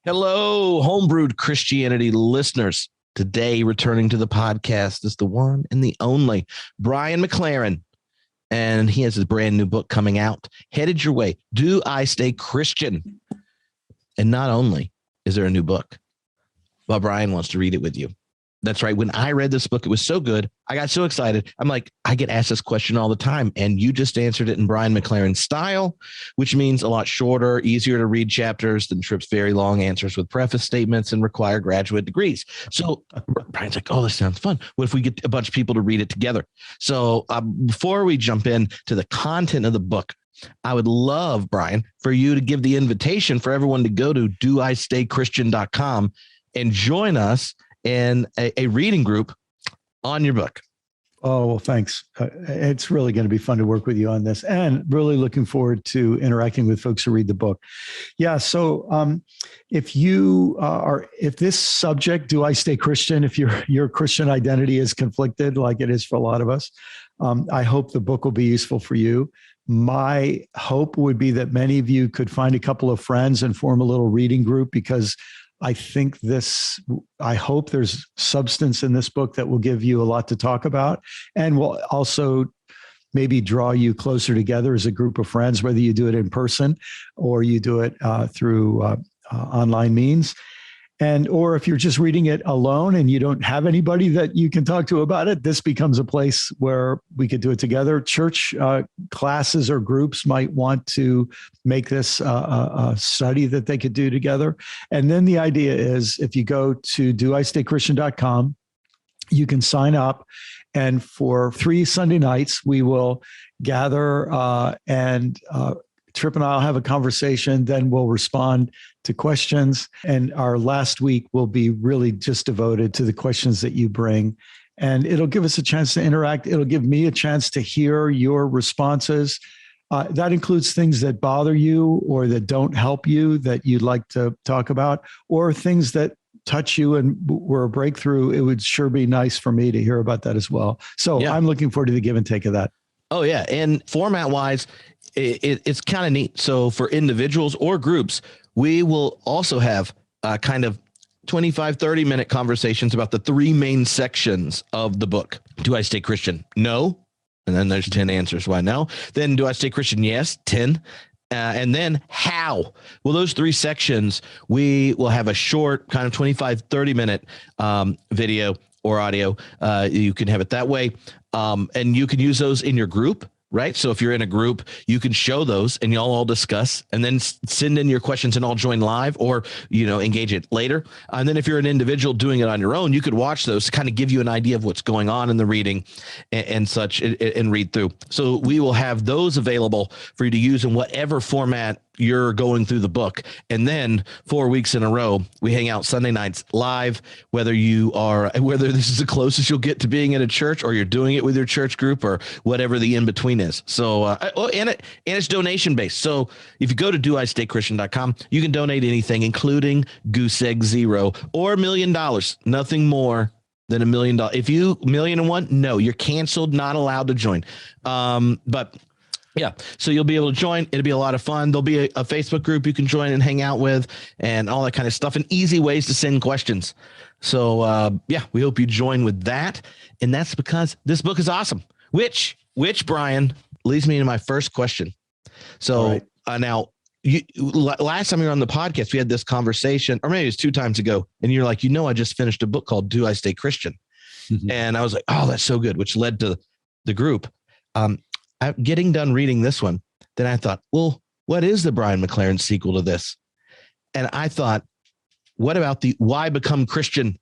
Hello, homebrewed Christianity listeners. Today, returning to the podcast is the one and the only Brian McLaren. And he has his brand new book coming out, headed your way. Do I Stay Christian? And not only is there a new book, but Brian wants to read it with you. That's right. When I read this book, it was so good. I got so excited. I'm like, I get asked this question all the time. And you just answered it in Brian McLaren style, which means a lot shorter, easier to read chapters than Tripp's very long answers with preface statements and require graduate degrees. So Brian's like, oh, this sounds fun. What if we get a bunch of people to read it together? So before we jump in to the content of the book, I would love, Brian, for you to give the invitation for everyone to go to doistaychristian.com and join us in a reading group on your book. Oh, well, thanks. It's really going to be fun to work with you on this, and really looking forward to interacting with folks who read the book. Yeah. So if this subject, do I stay Christian, if your Christian identity is conflicted like it is for a lot of us, I hope the book will be useful for you. My hope would be that many of you could find a couple of friends and form a little reading group, because I hope there's substance in this book that will give you a lot to talk about, and will also maybe draw you closer together as a group of friends, whether you do it in person or you do it through online means. Or if you're just reading it alone and you don't have anybody that you can talk to about it, this becomes a place where we could do it together. Church classes or groups might want to make this a study that they could do together. And then the idea is, if you go to doistaychristian.com, you can sign up. And for 3 Sunday nights, we will gather and Tripp and I will have a conversation, then we'll respond to questions. And our last week will be really just devoted to the questions that you bring. And it'll give us a chance to interact. It'll give me a chance to hear your responses. That includes things that bother you or that don't help you that you'd like to talk about, or things that touch you and were a breakthrough. It would sure be nice for me to hear about that as well. So yeah. I'm looking forward to the give and take of that. Oh, yeah. And format wise, it's kind of neat. So for individuals or groups, we will also have kind of 25, 30-minute conversations about the 3 main sections of the book. Do I stay Christian? No. And then there's 10 answers why no. Then do I stay Christian? Yes, 10. And then how? Well, those 3 sections, we will have a short kind of 25, 30-minute video or audio. You can have it that way. And you can use those in your group. Right. So if you're in a group, you can show those and y'all all discuss and then send in your questions and all join live, or, engage it later. And then if you're an individual doing it on your own, you could watch those to kind of give you an idea of what's going on in the reading and such and read through. So we will have those available for you to use in whatever format you're going through the book. And then 4 weeks in a row, we hang out Sunday nights live, whether this is the closest you'll get to being at a church, or you're doing it with your church group, or whatever the in between is. So, and it's donation based. So if you go to doistaychristian.com, you can donate anything, including Goose Egg Zero or $1 million, nothing more than $1 million. If you $1,000,001, no, you're canceled, not allowed to join. But yeah, so you'll be able to join. It'll be a lot of fun. There'll be a Facebook group you can join and hang out with, and all that kind of stuff, and easy ways to send questions. So we hope you join with that. And that's because this book is awesome, which Brian leads me to my first question. So now, last time you were on the podcast, we had this conversation, or maybe it was 2 times ago, and you're like, I just finished a book called Do I Stay Christian? Mm-hmm. And I was like, oh, that's so good, which led to the group. Getting done reading this one, then I thought, well, what is the Brian McLaren sequel to this? And I thought, what about the Why Become Christian?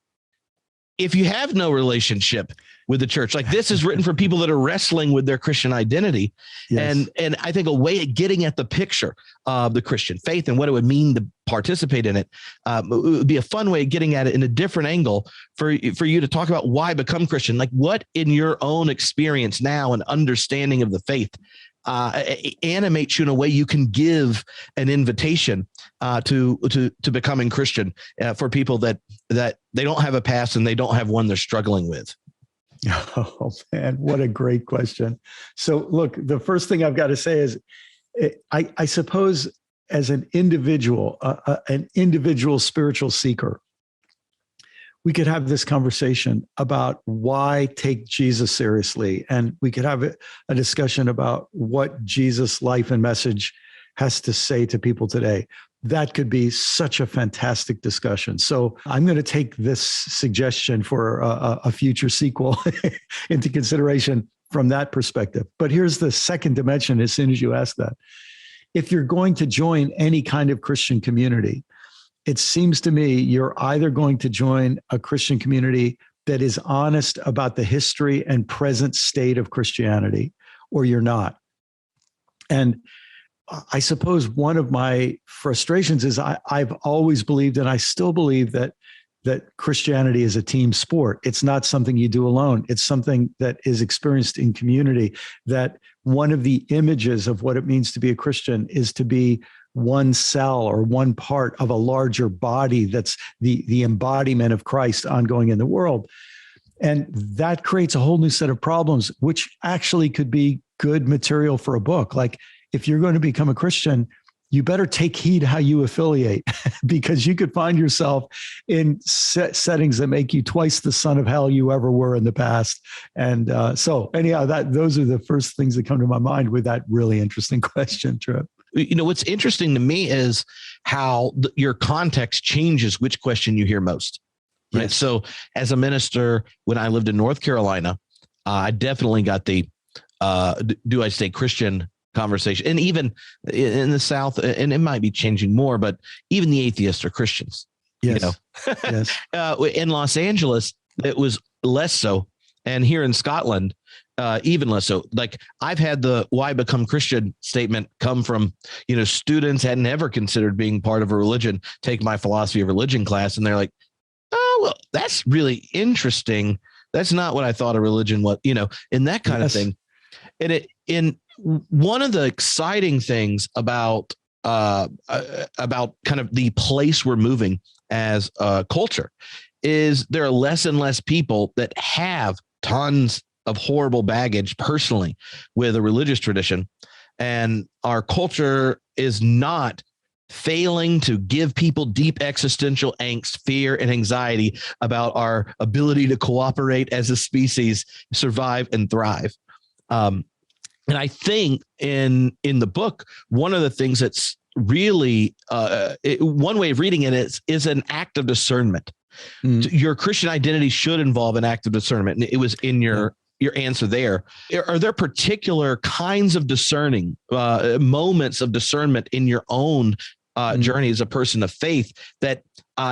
If you have no relationship with the church, like, this is written for people that are wrestling with their Christian identity. Yes. And I think a way of getting at the picture of the Christian faith and what it would mean to participate in it, it would be a fun way of getting at it in a different angle for you to talk about why become Christian. Like, what in your own experience now and understanding of the faith animates you in a way you can give an invitation to becoming Christian for people that they don't have a past and they don't have one they're struggling with. Oh, man, what a great question. So look, the first thing I've got to say is I suppose as an individual spiritual seeker, we could have this conversation about why take Jesus seriously. And we could have a discussion about what Jesus' life and message has to say to people today. That could be such a fantastic discussion. So I'm going to take this suggestion for a future sequel into consideration from that perspective. But here's the second dimension as soon as you ask that. If you're going to join any kind of Christian community, it seems to me you're either going to join a Christian community that is honest about the history and present state of Christianity, or you're not. And I suppose one of my frustrations is I've always believed, and I still believe, that Christianity is a team sport. It's not something you do alone. It's something that is experienced in community, that one of the images of what it means to be a Christian is to be one cell or one part of a larger body that's the embodiment of Christ ongoing in the world. And that creates a whole new set of problems, which actually could be good material for a book. Like, if you're going to become a Christian, you better take heed how you affiliate, because you could find yourself in settings that make you twice the son of hell you ever were in the past. And so anyhow, those are the first things that come to my mind with that really interesting question, Tripp. What's interesting to me is how your context changes which question you hear most. Right. Yes. So as a minister, when I lived in North Carolina, I definitely got the do I stay Christian conversation. And even in the South, and it might be changing more, but even the atheists are Christians. Yes. Yes. In Los Angeles, it was less so. And here in Scotland, even less so. Like, I've had the "why become Christian" statement come from, students hadn't ever considered being part of a religion, take my philosophy of religion class. And they're like, oh, well, that's really interesting. That's not what I thought a religion was, and that kind of thing. And one of the exciting things about kind of the place we're moving as a culture is there are less and less people that have tons of horrible baggage personally with a religious tradition. And our culture is not failing to give people deep existential angst, fear, and anxiety about our ability to cooperate as a species, survive and thrive. And I think in the book, one of the things that's really one way of reading it is an act of discernment. Your Christian identity should involve an act of discernment. And it was in your answer there. Are there particular kinds of discerning moments of discernment in your own journey as a person of faith that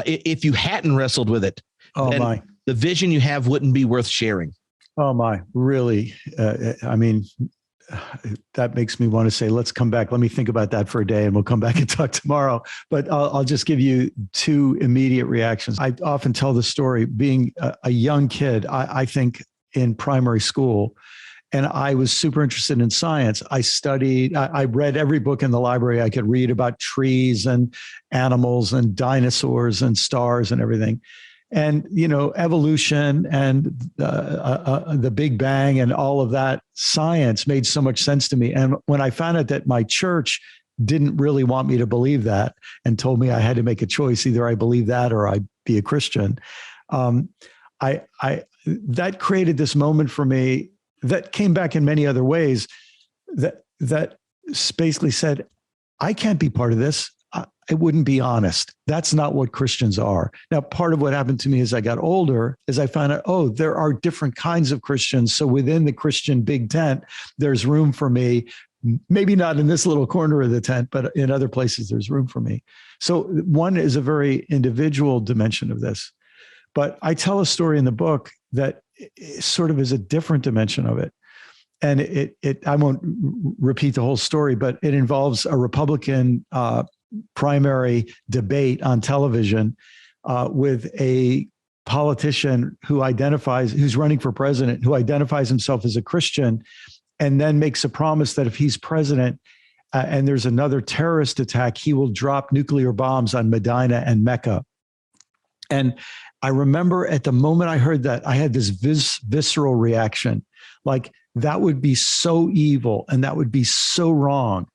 if you hadn't wrestled with it, then the vision you have wouldn't be worth sharing? Oh my, really? I mean, that makes me want to say, let's come back. Let me think about that for a day and we'll come back and talk tomorrow. But I'll just give you two immediate reactions. I often tell the story, being a young kid, I think in primary school, and I was super interested in science. I read every book in the library I could read about trees and animals and dinosaurs and stars and everything. And, evolution and the Big Bang and all of that science made so much sense to me. And when I found out that my church didn't really want me to believe that and told me I had to make a choice, either I believe that or I be a Christian, that created this moment for me that came back in many other ways that basically said, I can't be part of this. I wouldn't be honest. That's not what Christians are. Now, part of what happened to me as I got older is I found out, there are different kinds of Christians. So within the Christian big tent, there's room for me. Maybe not in this little corner of the tent, but in other places, there's room for me. So one is a very individual dimension of this. But I tell a story in the book that sort of is a different dimension of it. And I won't repeat the whole story, but it involves a Republican primary debate on television with a politician who's running for president, who identifies himself as a Christian, and then makes a promise that if he's president and there's another terrorist attack, he will drop nuclear bombs on Medina and Mecca. And I remember at the moment I heard that, I had this visceral reaction, like that would be so evil and that would be so wrong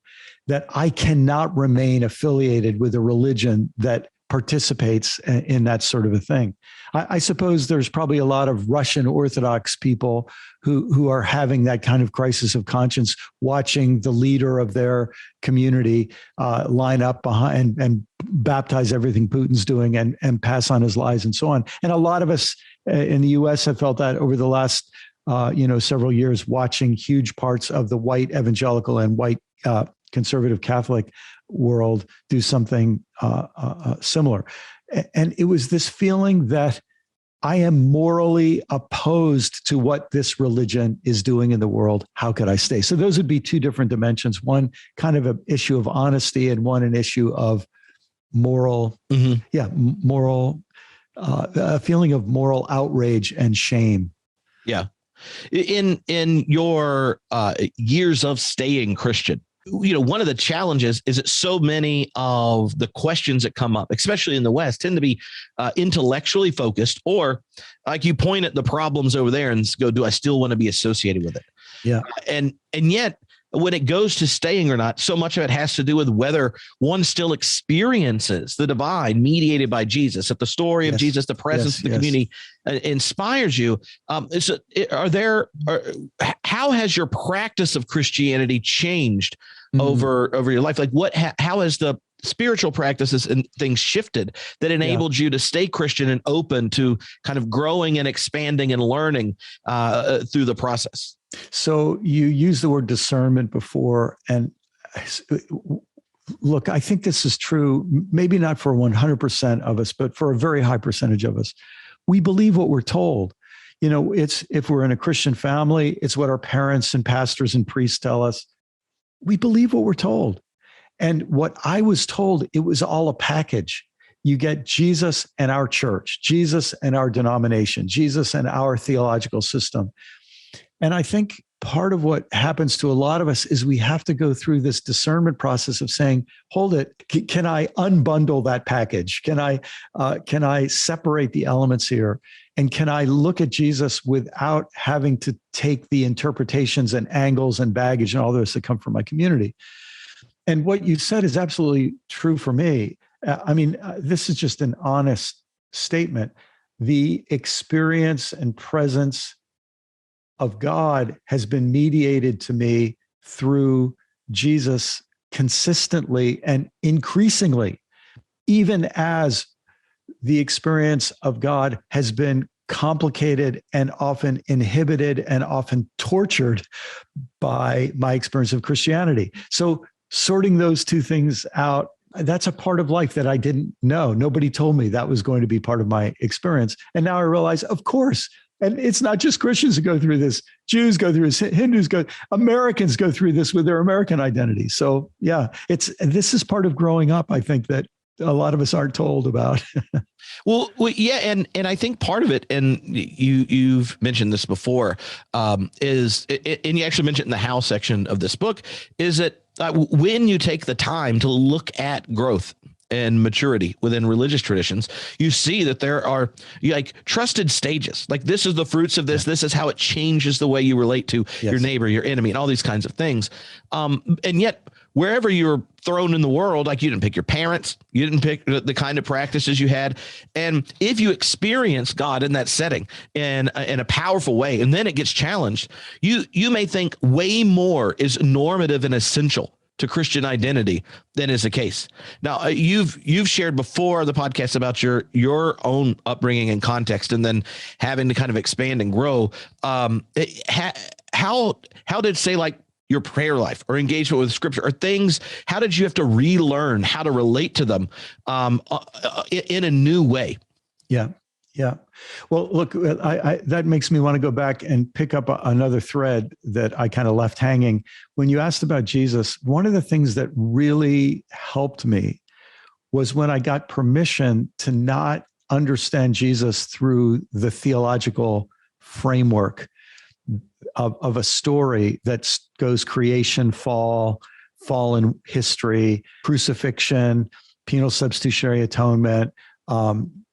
that I cannot remain affiliated with a religion that participates in that sort of a thing. I suppose there's probably a lot of Russian Orthodox people who are having that kind of crisis of conscience, watching the leader of their community line up behind and baptize everything Putin's doing and pass on his lies and so on. And a lot of us in the U.S. have felt that over the last several years, watching huge parts of the white evangelical and white conservative Catholic world do something similar. And it was this feeling that I am morally opposed to what this religion is doing in the world. How could I stay? So those would be two different dimensions. One kind of an issue of honesty, and one an issue of moral, moral, a feeling of moral outrage and shame. Yeah. In your years of staying Christian, one of the challenges is that so many of the questions that come up, especially in the West, tend to be intellectually focused, or like you point at the problems over there and go, do I still want to be associated with it? Yeah. And yet when it goes to staying or not, so much of it has to do with whether one still experiences the divine mediated by Jesus, that the story of Jesus, the presence of the community inspires you. How has your practice of Christianity changed over your life? Like how has the spiritual practices and things shifted that enabled you to stay Christian and open to kind of growing and expanding and learning through the process? So you used the word discernment before, and look, I think this is true, maybe not for 100% of us, but for a very high percentage of us. We believe what we're told. It's, if we're in a Christian family, it's what our parents and pastors and priests tell us. We believe what we're told. And what I was told, it was all a package. You get Jesus and our church, Jesus and our denomination, Jesus and our theological system. And I think part of what happens to a lot of us is we have to go through this discernment process of saying, hold it, can I unbundle that package? Can I separate the elements here? And can I look at Jesus without having to take the interpretations and angles and baggage and all this that come from my community? And what you said is absolutely true for me. This is just an honest statement. The experience and presence of God has been mediated to me through Jesus consistently and increasingly, even as the experience of God has been complicated and often inhibited and often tortured by my experience of Christianity. So sorting those two things out, that's a part of life that I didn't know. Nobody told me that was going to be part of my experience. And now I realize, of course, and it's not just Christians who go through this. Jews go through this, Hindus Americans go through this with their American identity. So yeah, this is part of growing up, I think, that a lot of us aren't told about. Well, yeah. And I think part of it, and you've mentioned this before, is, and you actually mentioned in the how section of this book, is that when you take the time to look at growth and maturity within religious traditions, you see that there are like trusted stages. Like, this is the fruits of this. This is how it changes the way you relate to your neighbor, your enemy, and all these kinds of things. And yet, wherever you're thrown in the world, like, you didn't pick your parents, you didn't pick the kind of practices you had. And if you experience God in that setting in a powerful way, and then it gets challenged, you may think way more is normative and essential to Christian identity than is the case. Now, you've shared before the podcast about your own upbringing and context, and then having to kind of expand and grow. How did, say, like, your prayer life or engagement with Scripture or things, how did you have to relearn how to relate to them in a new way? Yeah. Yeah. Well, look, that makes me want to go back and pick up another thread that I kind of left hanging. When you asked about Jesus, one of the things that really helped me was when I got permission to not understand Jesus through the theological framework of a story that goes creation, fall, fallen history, crucifixion, penal substitutionary atonement,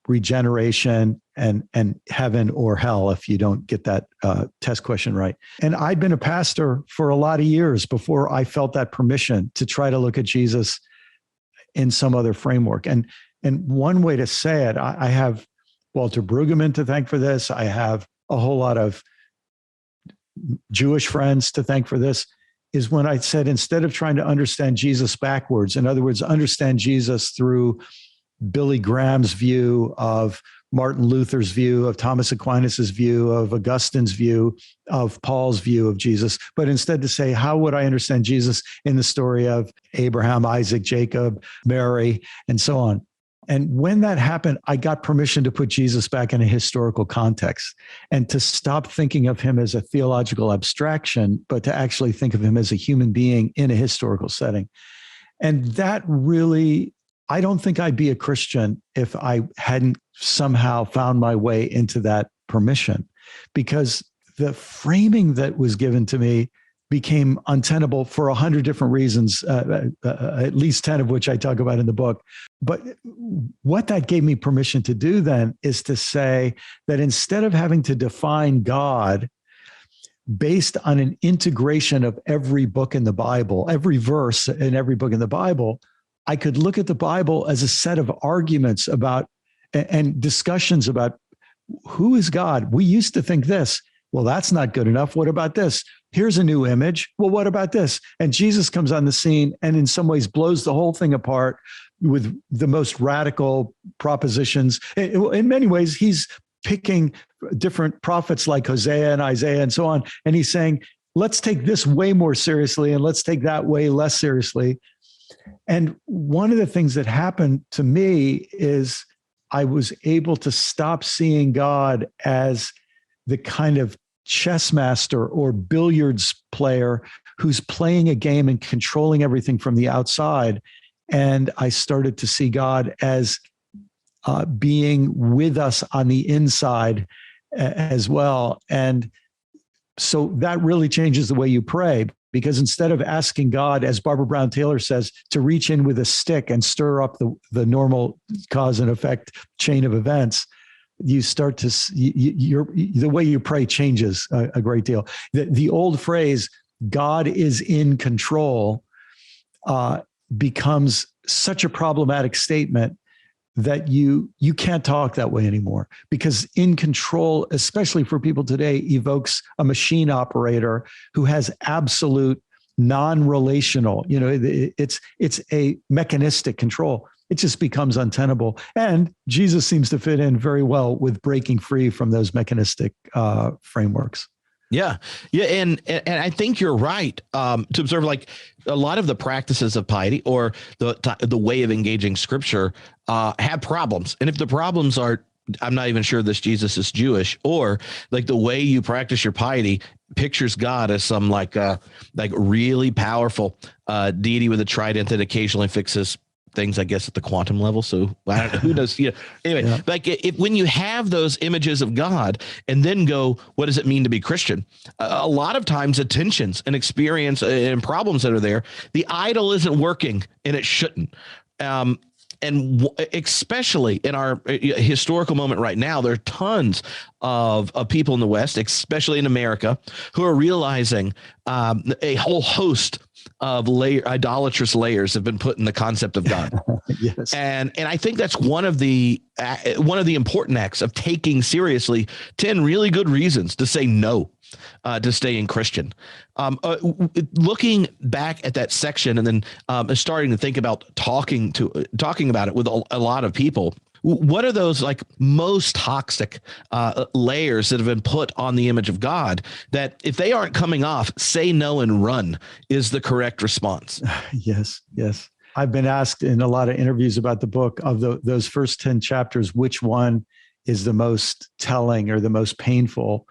regeneration, and heaven or hell if you don't get that test question right. And I'd been a pastor for a lot of years before I felt that permission to try to look at Jesus in some other framework. And one way to say it, I have Walter Brueggemann to thank for this. I have a whole lot of Jewish friends to thank for this, is when I said, instead of trying to understand Jesus backwards, in other words, understand Jesus through Billy Graham's view, of Martin Luther's view, of Thomas Aquinas's view, of Augustine's view, of Paul's view of Jesus, but instead to say, how would I understand Jesus in the story of Abraham, Isaac, Jacob, Mary, and so on? And when that happened, I got permission to put Jesus back in a historical context and to stop thinking of him as a theological abstraction, but to actually think of him as a human being in a historical setting. And that really, I don't think I'd be a Christian if I hadn't somehow found my way into that permission, because the framing that was given to me became untenable for 100 different reasons, at least 10 of which I talk about in the book. But what that gave me permission to do then is to say that instead of having to define God based on an integration of every book in the Bible, every verse in every book in the Bible, I could look at the Bible as a set of arguments about and discussions about who is God. We used to think this. Well, that's not good enough. What about this? Here's a new image. Well, what about this? And Jesus comes on the scene and in some ways blows the whole thing apart with the most radical propositions. In many ways, he's picking different prophets like Hosea and Isaiah and so on. And he's saying, let's take this way more seriously and let's take that way less seriously. And one of the things that happened to me is I was able to stop seeing God as the kind of chess master or billiards player who's playing a game and controlling everything from the outside. And I started to see God as being with us on the inside as well. And so that really changes the way you pray, because instead of asking God, as Barbara Brown Taylor says, to reach in with a stick and stir up the normal cause and effect chain of events, you start to, the way you pray changes a great deal. The old phrase, God is in control, becomes such a problematic statement that you can't talk that way anymore, because in control, especially for people today, evokes a machine operator who has absolute non-relational, it's a mechanistic control. It just becomes untenable. And Jesus seems to fit in very well with breaking free from those mechanistic frameworks. Yeah. And I think you're right to observe, like, a lot of the practices of piety or the way of engaging scripture have problems. And if the problems are, I'm not even sure this Jesus is Jewish, or like the way you practice your piety pictures God as some like really powerful deity with a trident that occasionally fixes things, I guess, at the quantum level. So I don't know, who knows? Anyway, yeah. Like when you have those images of God and then go, what does it mean to be Christian? A lot of times the tensions and experience and problems that are there, the idol isn't working and it shouldn't. And especially in our historical moment right now, there are tons of people in the West, especially in America, who are realizing a whole host of idolatrous layers have been put in the concept of God. Yes. And I think that's one of the important acts of taking seriously 10 really good reasons to say no to staying Christian. Looking back at that section and then starting to think about talking about it with a lot of people. What are those like most toxic layers that have been put on the image of God that if they aren't coming off, say no and run is the correct response? Yes. I've been asked in a lot of interviews about the book, of those first 10 chapters, which one is the most telling or the most painful?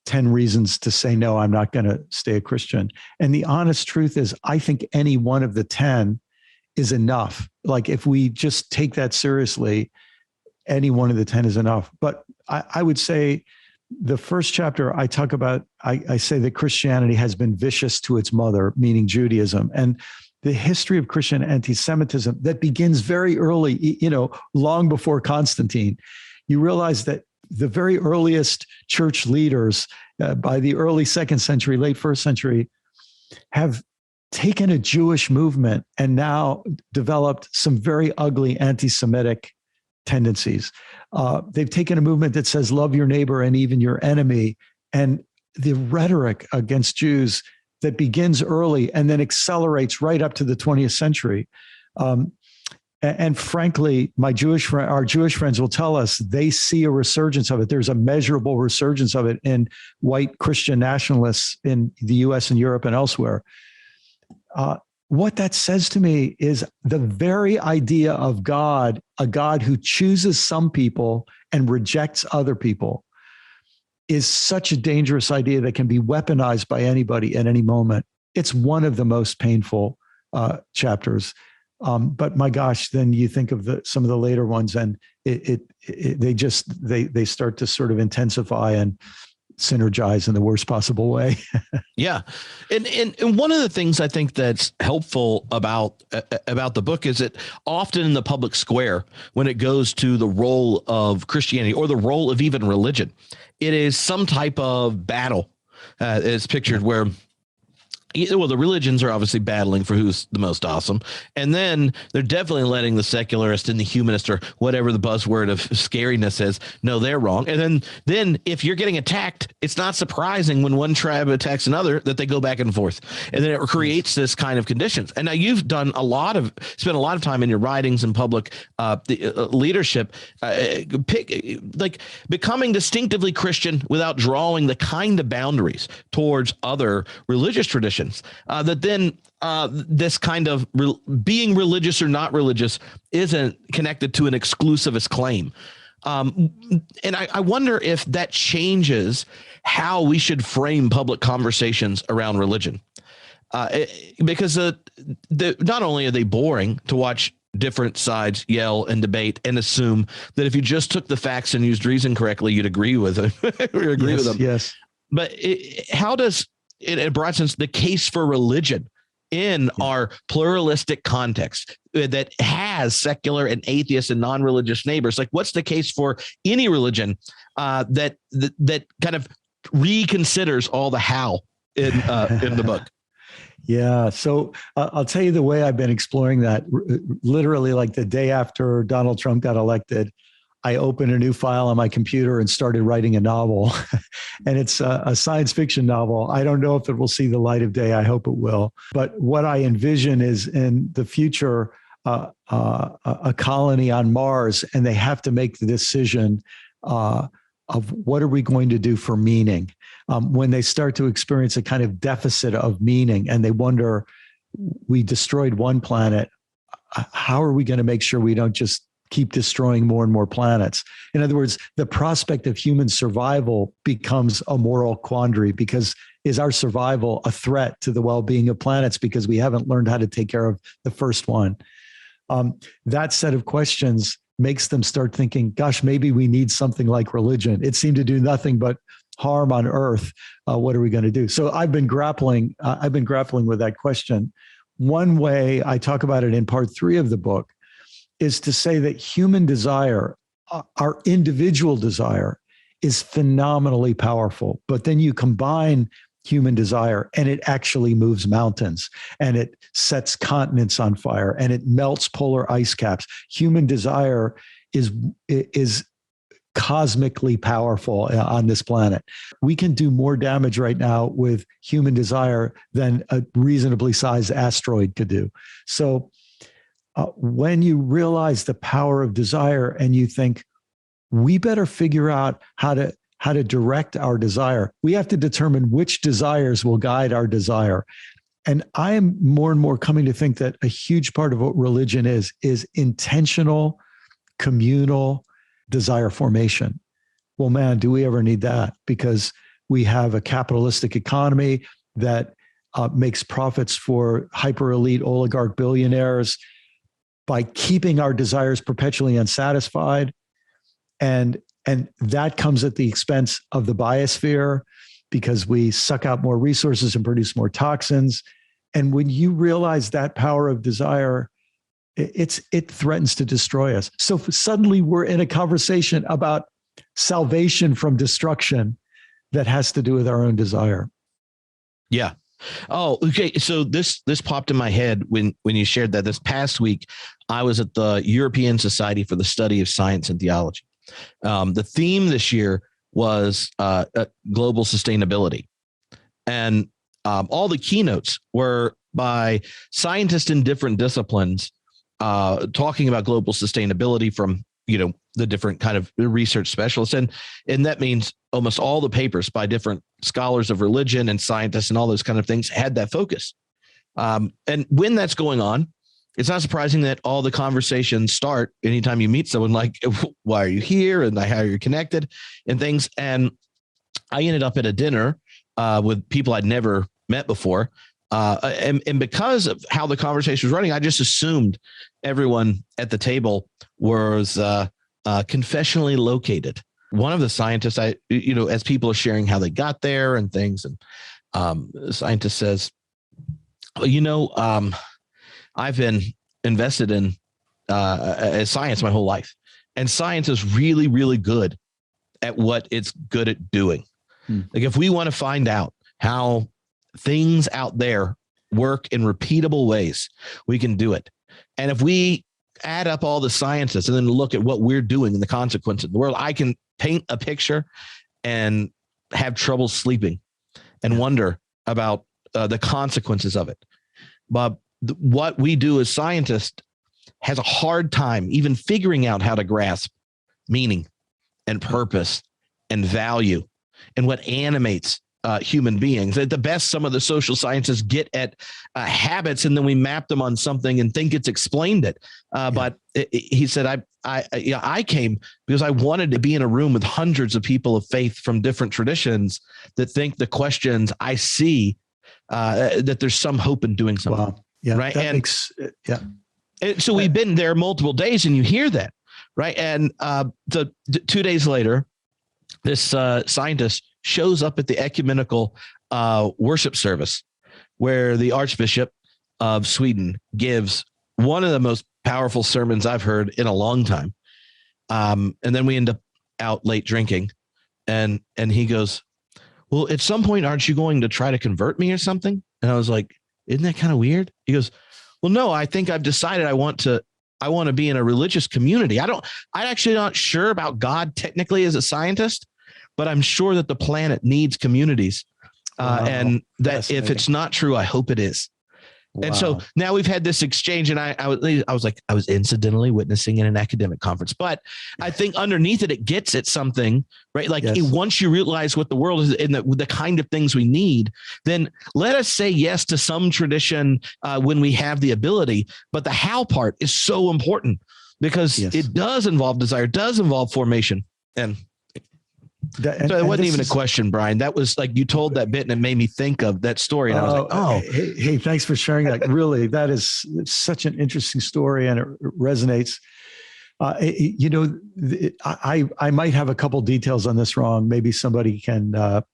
10 reasons to say, no, I'm not going to stay a Christian. And the honest truth is, I think any one of the 10 is enough. Like if we just take that seriously, any one of the 10 is enough. But I would say the first chapter I talk about, I say that Christianity has been vicious to its mother, meaning Judaism. And the history of Christian anti-Semitism that begins very early, long before Constantine, you realize that the very earliest church leaders by the early 2nd century, late 1st century, have taken a Jewish movement and now developed some very ugly anti-Semitic tendencies. They've taken a movement that says, love your neighbor and even your enemy. And the rhetoric against Jews that begins early and then accelerates right up to the 20th century. And frankly, our Jewish friends will tell us they see a resurgence of it. There's a measurable resurgence of it in white Christian nationalists in the US and Europe and elsewhere. What that says to me is the very idea of God, a God who chooses some people and rejects other people, is such a dangerous idea that can be weaponized by anybody at any moment. It's one of the most painful chapters. But my gosh, then you think of some of the later ones, and they start to sort of intensify and synergize in the worst possible way. Yeah. And one of the things I think that's helpful about the book is that often in the public square, when it goes to the role of Christianity or the role of even religion, it is some type of battle. It's pictured where, well, the religions are obviously battling for who's the most awesome. And then they're definitely letting the secularist and the humanist, or whatever the buzzword of scariness is, no, they're wrong. And then if you're getting attacked, it's not surprising when one tribe attacks another that they go back and forth. And then it creates this kind of conditions. And now you've spent a lot of time in your writings and public leadership, becoming distinctively Christian without drawing the kind of boundaries towards other religious traditions. That then this kind of being religious or not religious isn't connected to an exclusivist claim. And I wonder if that changes how we should frame public conversations around religion. Because not only are they boring to watch different sides yell and debate and assume that if you just took the facts and used reason correctly, you'd agree with them. With them. Yes. But how does in a broad sense, the case for religion in our pluralistic context that has secular and atheist and non-religious neighbors, like what's the case for any religion that kind of reconsiders all the how in the book? Yeah. So I'll tell you the way I've been exploring that. Literally, like the day after Donald Trump got elected, I opened a new file on my computer and started writing a novel. And it's a science fiction novel. I don't know if it will see the light of day. I hope it will. But what I envision is in the future, a colony on Mars, and they have to make the decision of what are we going to do for meaning when they start to experience a kind of deficit of meaning, and they wonder, we destroyed one planet. How are we going to make sure we don't just keep destroying more and more planets? In other words, the prospect of human survival becomes a moral quandary, because is our survival a threat to the well-being of planets because we haven't learned how to take care of the first one? That set of questions makes them start thinking, gosh, maybe we need something like religion. It seemed to do nothing but harm on earth. What are we going to do? So I've been grappling with that question. One way I talk about it in part 3 of the book is to say that human desire, our individual desire, is phenomenally powerful. But then you combine human desire and it actually moves mountains, and it sets continents on fire, and it melts polar ice caps. Human desire is cosmically powerful on this planet. We can do more damage right now with human desire than a reasonably sized asteroid could do. So when you realize the power of desire and you think, we better figure out how to direct our desire, we have to determine which desires will guide our desire. And I am more and more coming to think that a huge part of what religion is intentional, communal desire formation. Well, man, do we ever need that? Because we have a capitalistic economy that makes profits for hyper elite oligarch billionaires by keeping our desires perpetually unsatisfied. And that comes at the expense of the biosphere, because we suck out more resources and produce more toxins. And when you realize that power of desire, it threatens to destroy us. So suddenly we're in a conversation about salvation from destruction that has to do with our own desire. Yeah. Oh, okay. So this popped in my head when you shared that. This past week, I was at the European Society for the Study of Science and Theology. The theme this year was global sustainability, and all the keynotes were by scientists in different disciplines talking about global sustainability from the different kind of research specialists, and that means almost all the papers by different scholars of religion and scientists and all those kind of things had that focus. And when that's going on, it's not surprising that all the conversations start anytime you meet someone like, why are you here? And how are you connected and things. And I ended up at a dinner with people I'd never met before. And because of how the conversation was running, I just assumed everyone at the table was confessionally located. One of the scientists, as people are sharing how they got there and things, and the scientist says, I've been invested in science my whole life, and science is really, really good at what it's good at doing. Like if we want to find out how things out there work in repeatable ways, we can do it. And if we add up all the scientists and then look at what we're doing and the consequences of the world, I can paint a picture and have trouble sleeping and wonder about the consequences of it. But what we do as scientists has a hard time even figuring out how to grasp meaning and purpose and value and what animates human beings. At the best, some of the social sciences get at habits, and then we map them on something and think it's explained it. But he said, I came because I wanted to be in a room with hundreds of people of faith from different traditions that think the questions I see, that there's some hope in doing something. Wow. Yeah. Right. And so we've been there multiple days, and you hear that. Right. And 2 days later, this scientist shows up at the ecumenical worship service where the Archbishop of Sweden gives one of the most powerful sermons I've heard in a long time. And then we end up out late drinking, and he goes, well, at some point, aren't you going to try to convert me or something? And I was like, isn't that kind of weird? He goes, well, no, I think I've decided I want to be in a religious community. I'm actually not sure about God technically as a scientist, but I'm sure that the planet needs communities. And that if it's not true, I hope it is. Wow. And so now we've had this exchange, and I was incidentally witnessing in an academic conference, but I think underneath it gets at something, right? Like once you realize what the world is and the kind of things we need, then let us say yes to some tradition when we have the ability. But the how part is so important because it does involve desire, does involve formation. So it wasn't even a question, Brian. That was like you told that bit and it made me think of that story. And I was like, hey, thanks for sharing that. Really, that is such an interesting story, and it resonates. I might have a couple details on this wrong. Maybe somebody can, have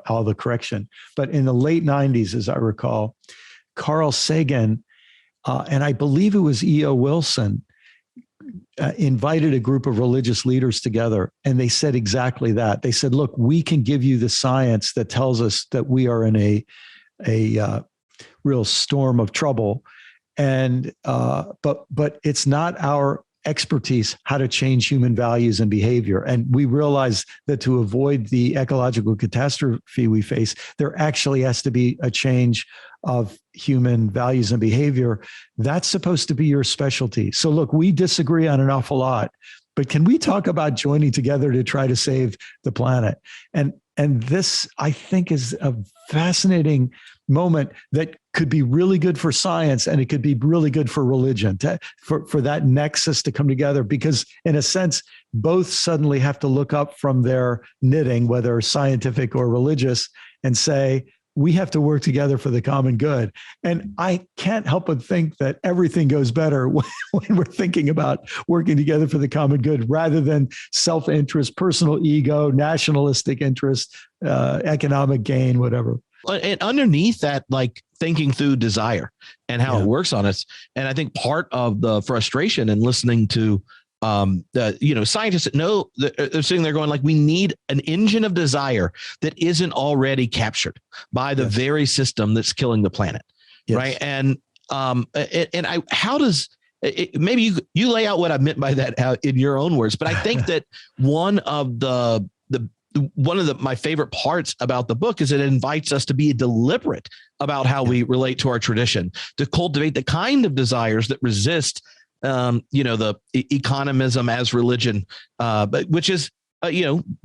all the correction. But in the late 90s, as I recall, Carl Sagan, and I believe it was E.O. Wilson, invited a group of religious leaders together, and they said exactly that. They said, look, we can give you the science that tells us that we are in a real storm of trouble. And, but it's not our expertise how to change human values and behavior. And we realize that to avoid the ecological catastrophe we face, there actually has to be a change of human values and behavior. That's supposed to be your specialty. So look, we disagree on an awful lot, but can we talk about joining together to try to save the planet? And this, I think, is a fascinating moment that could be really good for science, and it could be really good for religion, for that nexus to come together, because in a sense, both suddenly have to look up from their knitting, whether scientific or religious, and say, we have to work together for the common good. And I can't help but think that everything goes better when we're thinking about working together for the common good rather than self-interest, personal ego, nationalistic interest, economic gain, whatever. And underneath that, like thinking through desire and how it works on us. And I think part of the frustration in listening to scientists that know that they're sitting there going like, we need an engine of desire that isn't already captured by the very system that's killing the planet. Right. And how does maybe you lay out what I meant by that out in your own words, but I think that one of my favorite parts about the book is it invites us to be deliberate about how we relate to our tradition, to cultivate the kind of desires that resist, the economism as religion, but which is,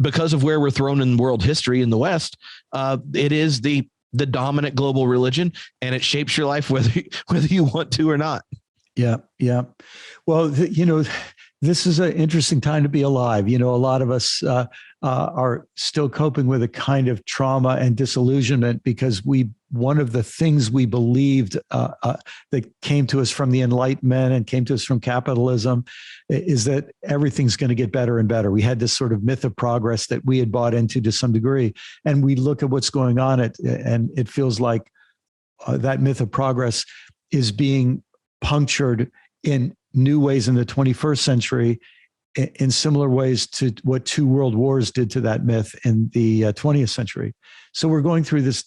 because of where we're thrown in world history in the West, it is the dominant global religion, and it shapes your life whether you want to or not. Yeah. Yeah. Well, this is an interesting time to be alive. A lot of us are still coping with a kind of trauma and disillusionment because one of the things we believed that came to us from the Enlightenment and came to us from capitalism is that everything's going to get better and better. We had this sort of myth of progress that we had bought into to some degree, and we look at what's going on, and it feels like that myth of progress is being punctured in new ways in the 21st century, in similar ways to what 2 world wars did to that myth in the 20th century. So we're going through this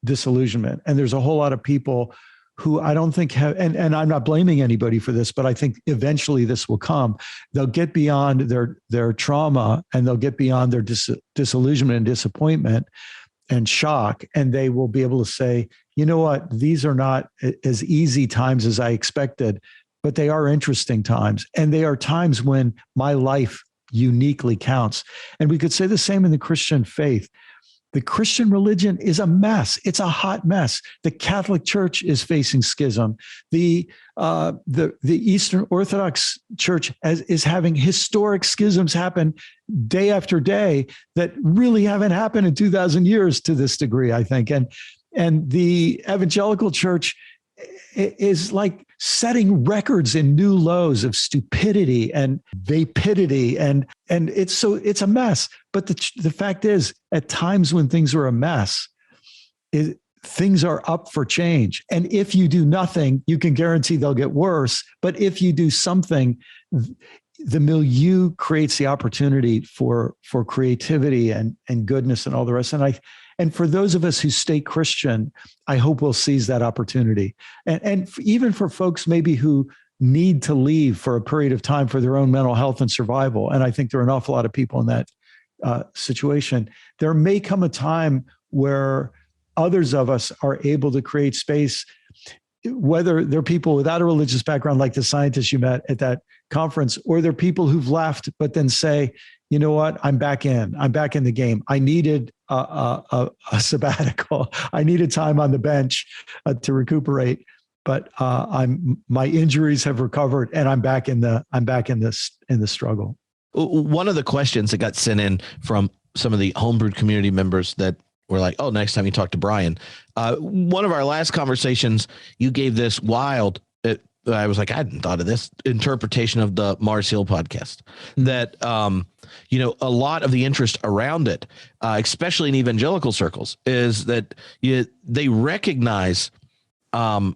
disillusionment, and there's a whole lot of people who I don't think have, and I'm not blaming anybody for this, but I think eventually this will come. They'll get beyond their trauma, and they'll get beyond their disillusionment and disappointment and shock, and they will be able to say, you know what, these are not as easy times as I expected, but they are interesting times. And they are times when my life uniquely counts. And we could say the same in the Christian faith. The Christian religion is a mess. It's a hot mess. The Catholic Church is facing schism. The Eastern Orthodox Church is having historic schisms happen day after day that really haven't happened in 2,000 years to this degree, I think. And the evangelical church is like setting records in new lows of stupidity and vapidity. And it's a mess. But the fact is, at times when things are a mess, things are up for change. And if you do nothing, you can guarantee they'll get worse. But if you do something, the milieu creates the opportunity for creativity and goodness and all the rest. And for those of us who stay Christian, I hope we'll seize that opportunity. And even for folks maybe who need to leave for a period of time for their own mental health and survival, and I think there are an awful lot of people in that situation, there may come a time where others of us are able to create space, whether they're people without a religious background like the scientists you met at that conference, or they're people who've left but then say, you know what, I'm back in the game. I needed a sabbatical. I needed time on the bench to recuperate, but my injuries have recovered, and I'm back in the struggle. One of the questions that got sent in from some of the homebrewed community members that were like, oh, next time you talk to Brian, one of our last conversations, you gave this wild, I was like, I hadn't thought of this interpretation of the Mars Hill podcast, that, a lot of the interest around it, especially in evangelical circles, is that they recognize the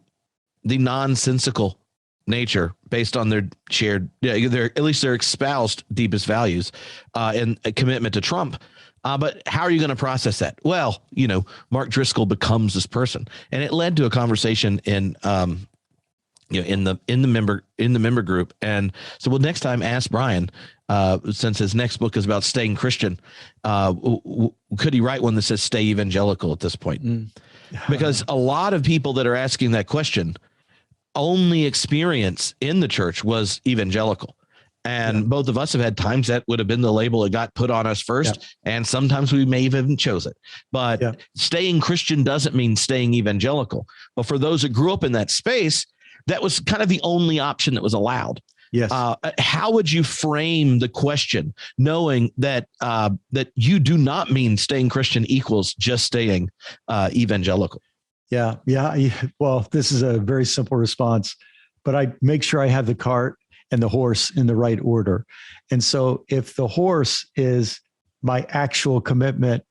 nonsensical nature based on their shared, at least their espoused deepest values and a commitment to Trump. But how are you going to process that? Well, Mark Driscoll becomes this person, and it led to a conversation in the member group. And so we'll next time ask Brian, since his next book is about staying Christian, could he write one that says stay evangelical at this point? Because a lot of people that are asking that question only experience in the church was evangelical. And both of us have had times that would have been the label that got put on us first. And sometimes we may have even chose it. But staying Christian doesn't mean staying evangelical. But for those that grew up in that space, that was kind of the only option that was allowed. Yes. How would you frame the question, knowing that that you do not mean staying Christian equals just staying evangelical? Yeah. Well, this is a very simple response, but I make sure I have the cart and the horse in the right order. And so if the horse is my actual commitment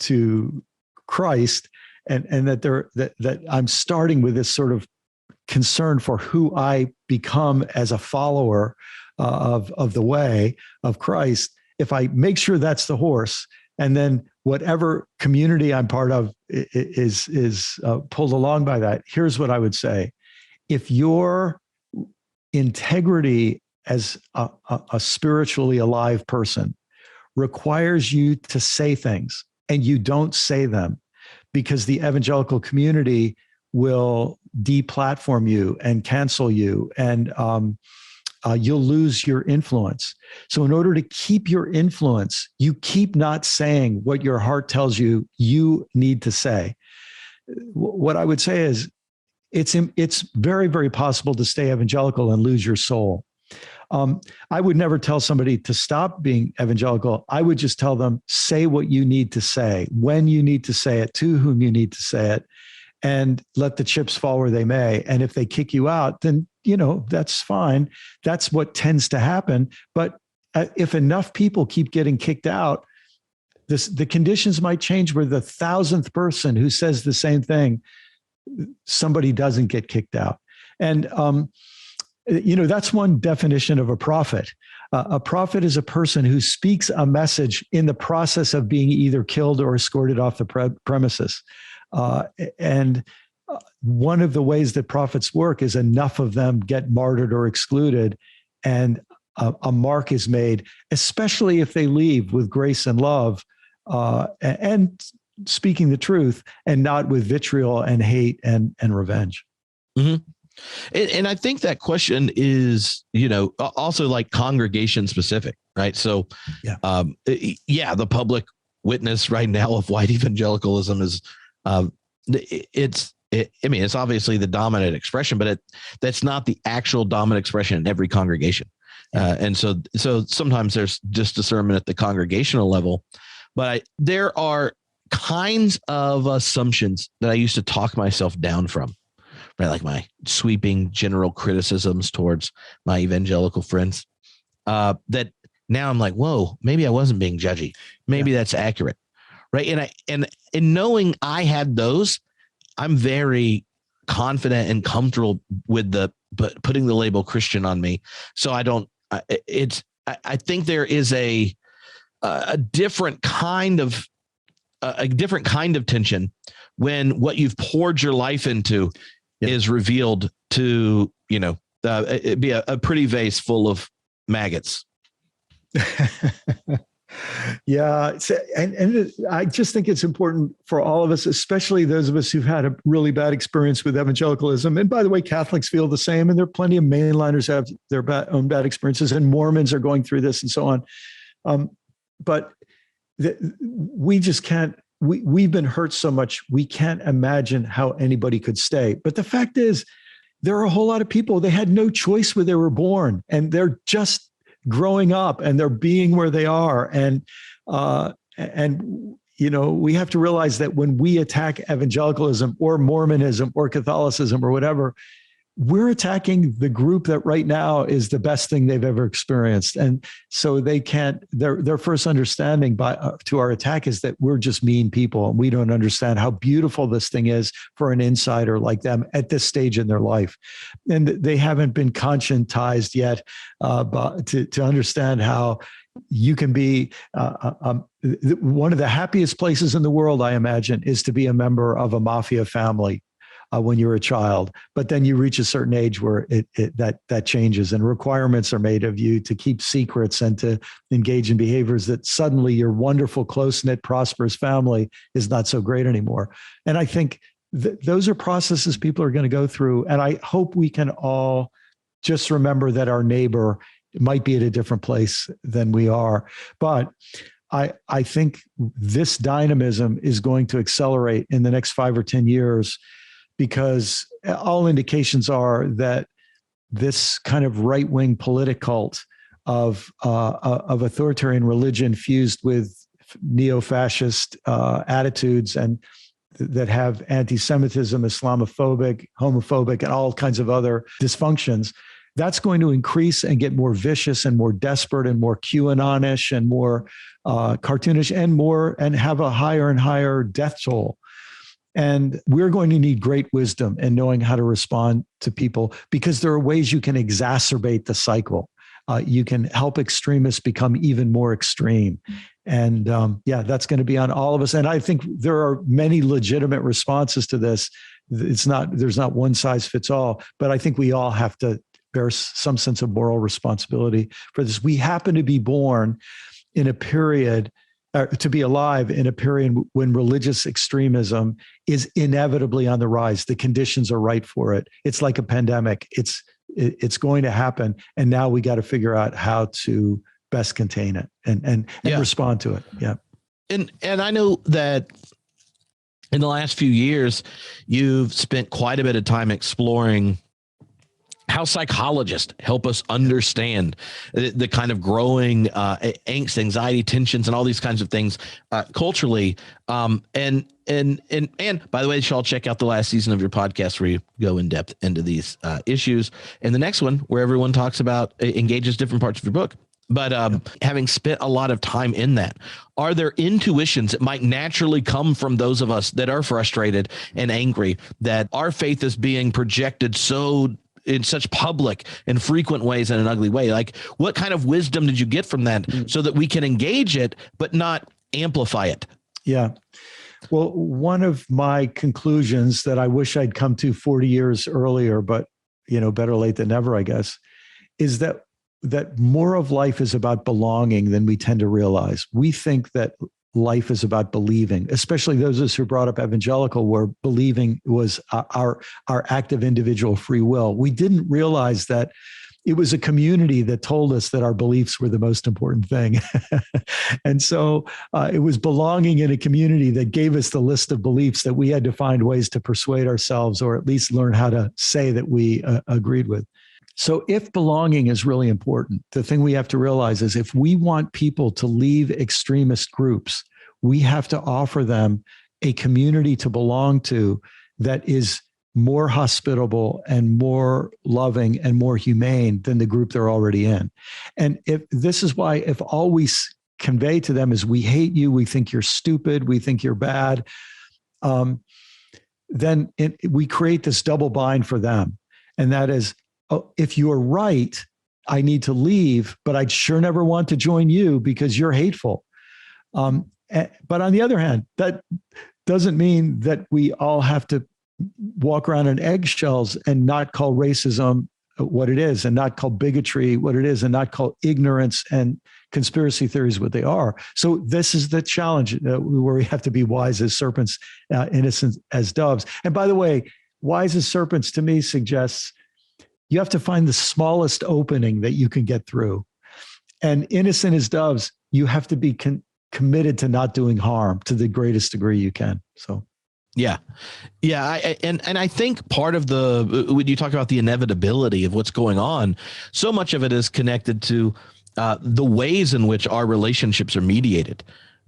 to Christ, and that I'm starting with this sort of concern for who I become as a follower of the way of Christ. If I make sure that's the horse, and then whatever community I'm part of is pulled along by that, here's what I would say. If your integrity as a spiritually alive person requires you to say things and you don't say them because the evangelical community will deplatform you and cancel you, and you'll lose your influence. So in order to keep your influence, you keep not saying what your heart tells you you need to say. What I would say is it's very, very possible to stay evangelical and lose your soul. I would never tell somebody to stop being evangelical. I would just tell them, say what you need to say, when you need to say it, to whom you need to say it, and let the chips fall where they may. And if they kick you out, then, that's fine. That's what tends to happen. But if enough people keep getting kicked out, the conditions might change where the 1,000th person who says the same thing, somebody doesn't get kicked out. And, that's one definition of a prophet. A prophet is a person who speaks a message in the process of being either killed or escorted off the premises. And one of the ways that prophets work is enough of them get martyred or excluded, and a mark is made, especially if they leave with grace and love, and speaking the truth, and not with vitriol and hate and revenge. Mm-hmm. And I think that question is, also like congregation specific, right? So, the public witness right now of white evangelicalism is, it's obviously the dominant expression, but that's not the actual dominant expression in every congregation. And so sometimes there's just discernment at the congregational level, but there are kinds of assumptions that I used to talk myself down from. Right, like my sweeping general criticisms towards my evangelical friends, that now I'm like, whoa, maybe I wasn't being judgy. Maybe that's accurate. Right. And knowing I had those, I'm very confident and comfortable with putting the label Christian on me. So I think there is a different kind of tension when what you've poured your life into is revealed to, be a pretty vase full of maggots. Yeah. And I just think it's important for all of us, especially those of us who've had a really bad experience with evangelicalism. And by the way, Catholics feel the same, and there are plenty of mainliners who have their own bad experiences, and Mormons are going through this and so on. But we just can't. We've been hurt so much, we can't imagine how anybody could stay. But the fact is, there are a whole lot of people, they had no choice where they were born, and they're just growing up and they're being where they are. And we have to realize that when we attack evangelicalism or Mormonism or Catholicism or whatever, we're attacking the group that right now is the best thing they've ever experienced. And so they can't, their first understanding to our attack is that we're just mean people, and we don't understand how beautiful this thing is for an insider like them at this stage in their life. And they haven't been conscientized yet to understand how you can be one of the happiest places in the world, I imagine, is to be a member of a mafia family. When you're a child, but then you reach a certain age where that changes, and requirements are made of you to keep secrets and to engage in behaviors that suddenly your wonderful, close-knit, prosperous family is not so great anymore. And I think those are processes people are going to go through. And I hope we can all just remember that our neighbor might be at a different place than we are. But I think this dynamism is going to accelerate in the next 5 or 10 years, because all indications are that this kind of right-wing politicult of authoritarian religion fused with neo-fascist attitudes, and that have anti-Semitism, Islamophobic, homophobic, and all kinds of other dysfunctions, that's going to increase and get more vicious and more desperate and more QAnon-ish and more cartoonish and have a higher and higher death toll. And we're going to need great wisdom in knowing how to respond to people, because there are ways you can exacerbate the cycle. You can help extremists become even more extreme. And that's going to be on all of us. And I think there are many legitimate responses to this. There's not one size fits all, but I think we all have to bear some sense of moral responsibility for this. We happen to be born in a period, to be alive in a period when religious extremism is inevitably on the rise. The conditions are right for it. It's like a pandemic. It's going to happen. And now we got to figure out how to best contain it and respond to it. Yeah. And I know that in the last few years, you've spent quite a bit of time exploring how psychologists help us understand the kind of growing angst, anxiety, tensions, and all these kinds of things culturally. And by the way, you should all check out the last season of your podcast where you go in depth into these issues, and the next one where everyone talks about engages different parts of your book. But having spent a lot of time in that, are there intuitions that might naturally come from those of us that are frustrated and angry that our faith is being projected in such public and frequent ways in an ugly way? Like, what kind of wisdom did you get from that so that we can engage it, but not amplify it? Yeah. Well, one of my conclusions that I wish I'd come to 40 years earlier, but, better late than never, I guess, is that more of life is about belonging than we tend to realize. We think that life is about believing, especially those of us who brought up evangelical, where believing was our active individual free will. We didn't realize that it was a community that told us that our beliefs were the most important thing. And so it was belonging in a community that gave us the list of beliefs that we had to find ways to persuade ourselves, or at least learn how to say that we agreed with. So if belonging is really important, the thing we have to realize is if we want people to leave extremist groups, we have to offer them a community to belong to that is more hospitable and more loving and more humane than the group they're already in. And if all we convey to them is we hate you, we think you're stupid, we think you're bad, then we create this double bind for them. And that is, if you're right, I need to leave, but I'd sure never want to join you because you're hateful. But on the other hand, that doesn't mean that we all have to walk around in eggshells and not call racism what it is, and not call bigotry what it is, and not call ignorance and conspiracy theories what they are. So this is the challenge where we have to be wise as serpents, innocent as doves. And by the way, wise as serpents to me suggests you have to find the smallest opening that you can get through. And innocent as doves, you have to be committed to not doing harm to the greatest degree you can. So, yeah. And I think part of when you talk about the inevitability of what's going on, so much of it is connected to the ways in which our relationships are mediated.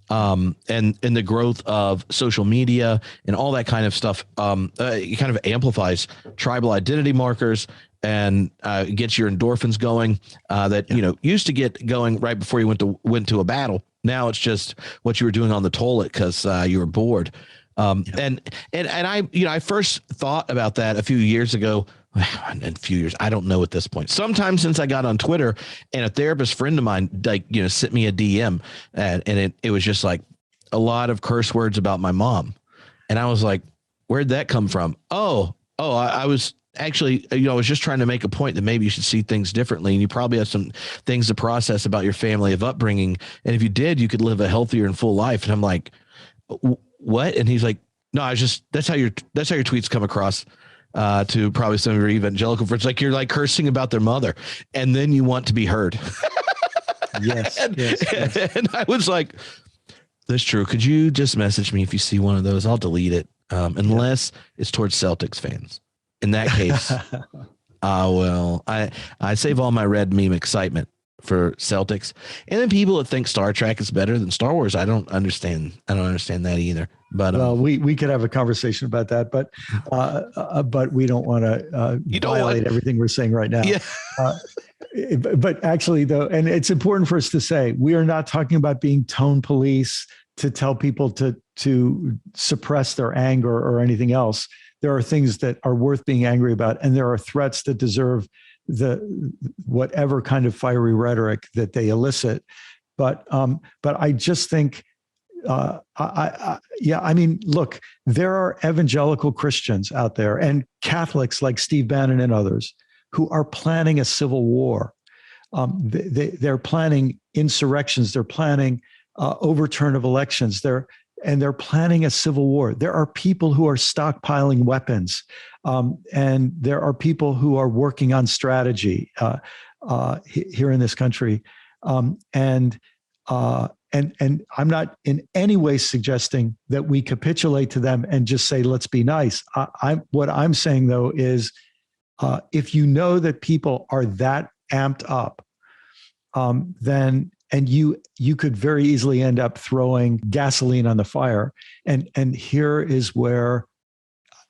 And the growth of social media and all that kind of stuff, it kind of amplifies tribal identity markers and gets your endorphins going that used to get going right before you went to a battle. Now it's just what you were doing on the toilet because you were bored. And I first thought about that a few years ago. I don't know at this point. Sometime since I got on Twitter, and a therapist friend of mine, sent me a DM, and it was just like a lot of curse words about my mom, and I was like, "Where'd that come from?" I was actually, I was just trying to make a point that maybe you should see things differently, and you probably have some things to process about your family of upbringing, and if you did, you could live a healthier and full life. And I'm like, "What?" And he's like, "No, that's how your tweets come across." To probably some of your evangelical friends, like you're like cursing about their mother, and then you want to be heard. Yes. And I was like, that's true. Could you just message me if you see one of those? I'll delete it. Unless it's towards Celtics fans. In that case, I save all my red meme excitement for Celtics. And then people that think Star Trek is better than Star Wars, I don't understand that either. But well, we could have a conversation about that, but we don't want to violate everything we're saying right now. Yeah. But actually, though, and it's important for us to say, we are not talking about being tone police, to tell people to suppress their anger or anything else. There are things that are worth being angry about, and there are threats that deserve the whatever kind of fiery rhetoric that they elicit. But I just think, I mean, look, there are evangelical Christians out there and Catholics like Steve Bannon and others who are planning a civil war. They're planning insurrections. They're planning overturn of elections. They're planning a civil war. There are people who are stockpiling weapons, and there are people who are working on strategy here in this country. And I'm not in any way suggesting that we capitulate to them and just say, let's be nice. What I'm saying, though, is if you know that people are that amped up, then you could very easily end up throwing gasoline on the fire. And here is where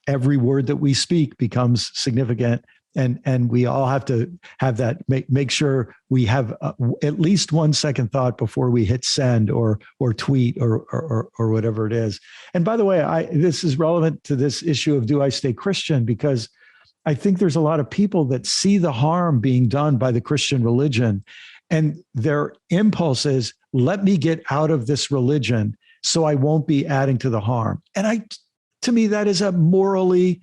every word that we speak becomes significant. And we all have to have that, make sure we have at least 1 second thought before we hit send or tweet or whatever it is. And by the way, this is relevant to this issue of do I stay Christian? Because I think there's a lot of people that see the harm being done by the Christian religion, and their impulse is, let me get out of this religion so I won't be adding to the harm. And to me, that is a morally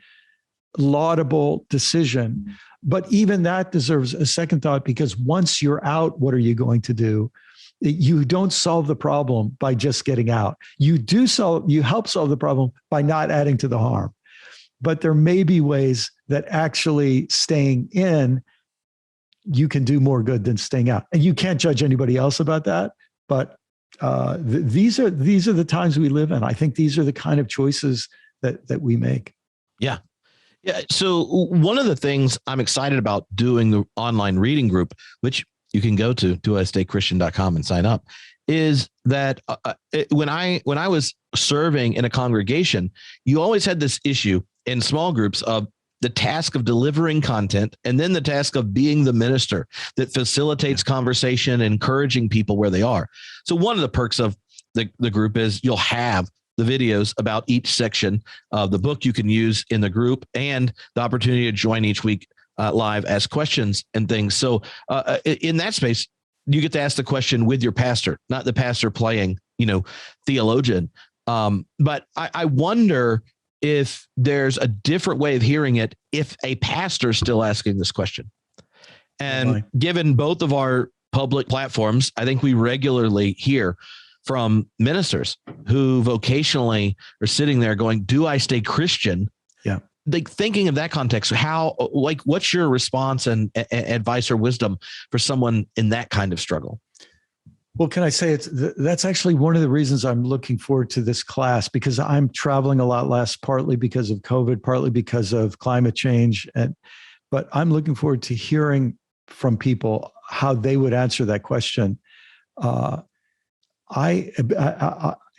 laudable decision. But even that deserves a second thought, because once you're out, what are you going to do? You don't solve the problem by just getting out. You help solve the problem by not adding to the harm. But there may be ways that actually staying in, you can do more good than staying out. And you can't judge anybody else about that. But these are the times we live in. I think these are the kind of choices that we make. Yeah. Yeah. So one of the things I'm excited about doing the online reading group, which you can go to doistaychristian.com and sign up, is that when I was serving in a congregation, you always had this issue in small groups of the task of delivering content and then the task of being the minister that facilitates conversation, encouraging people where they are. So one of the perks of the group is you'll have the videos about each section of the book you can use in the group, and the opportunity to join each week live, ask questions and things. So in that space, you get to ask the question with your pastor, not the pastor playing, theologian. But I wonder if there's a different way of hearing it if a pastor is still asking this question. And given both of our public platforms, I think we regularly hear from ministers who vocationally are sitting there going, do I stay Christian? Yeah. Like thinking of that context, what's your response and advice or wisdom for someone in that kind of struggle? Well, can I say that's actually one of the reasons I'm looking forward to this class, because I'm traveling a lot less, partly because of COVID, partly because of climate change. But I'm looking forward to hearing from people how they would answer that question. I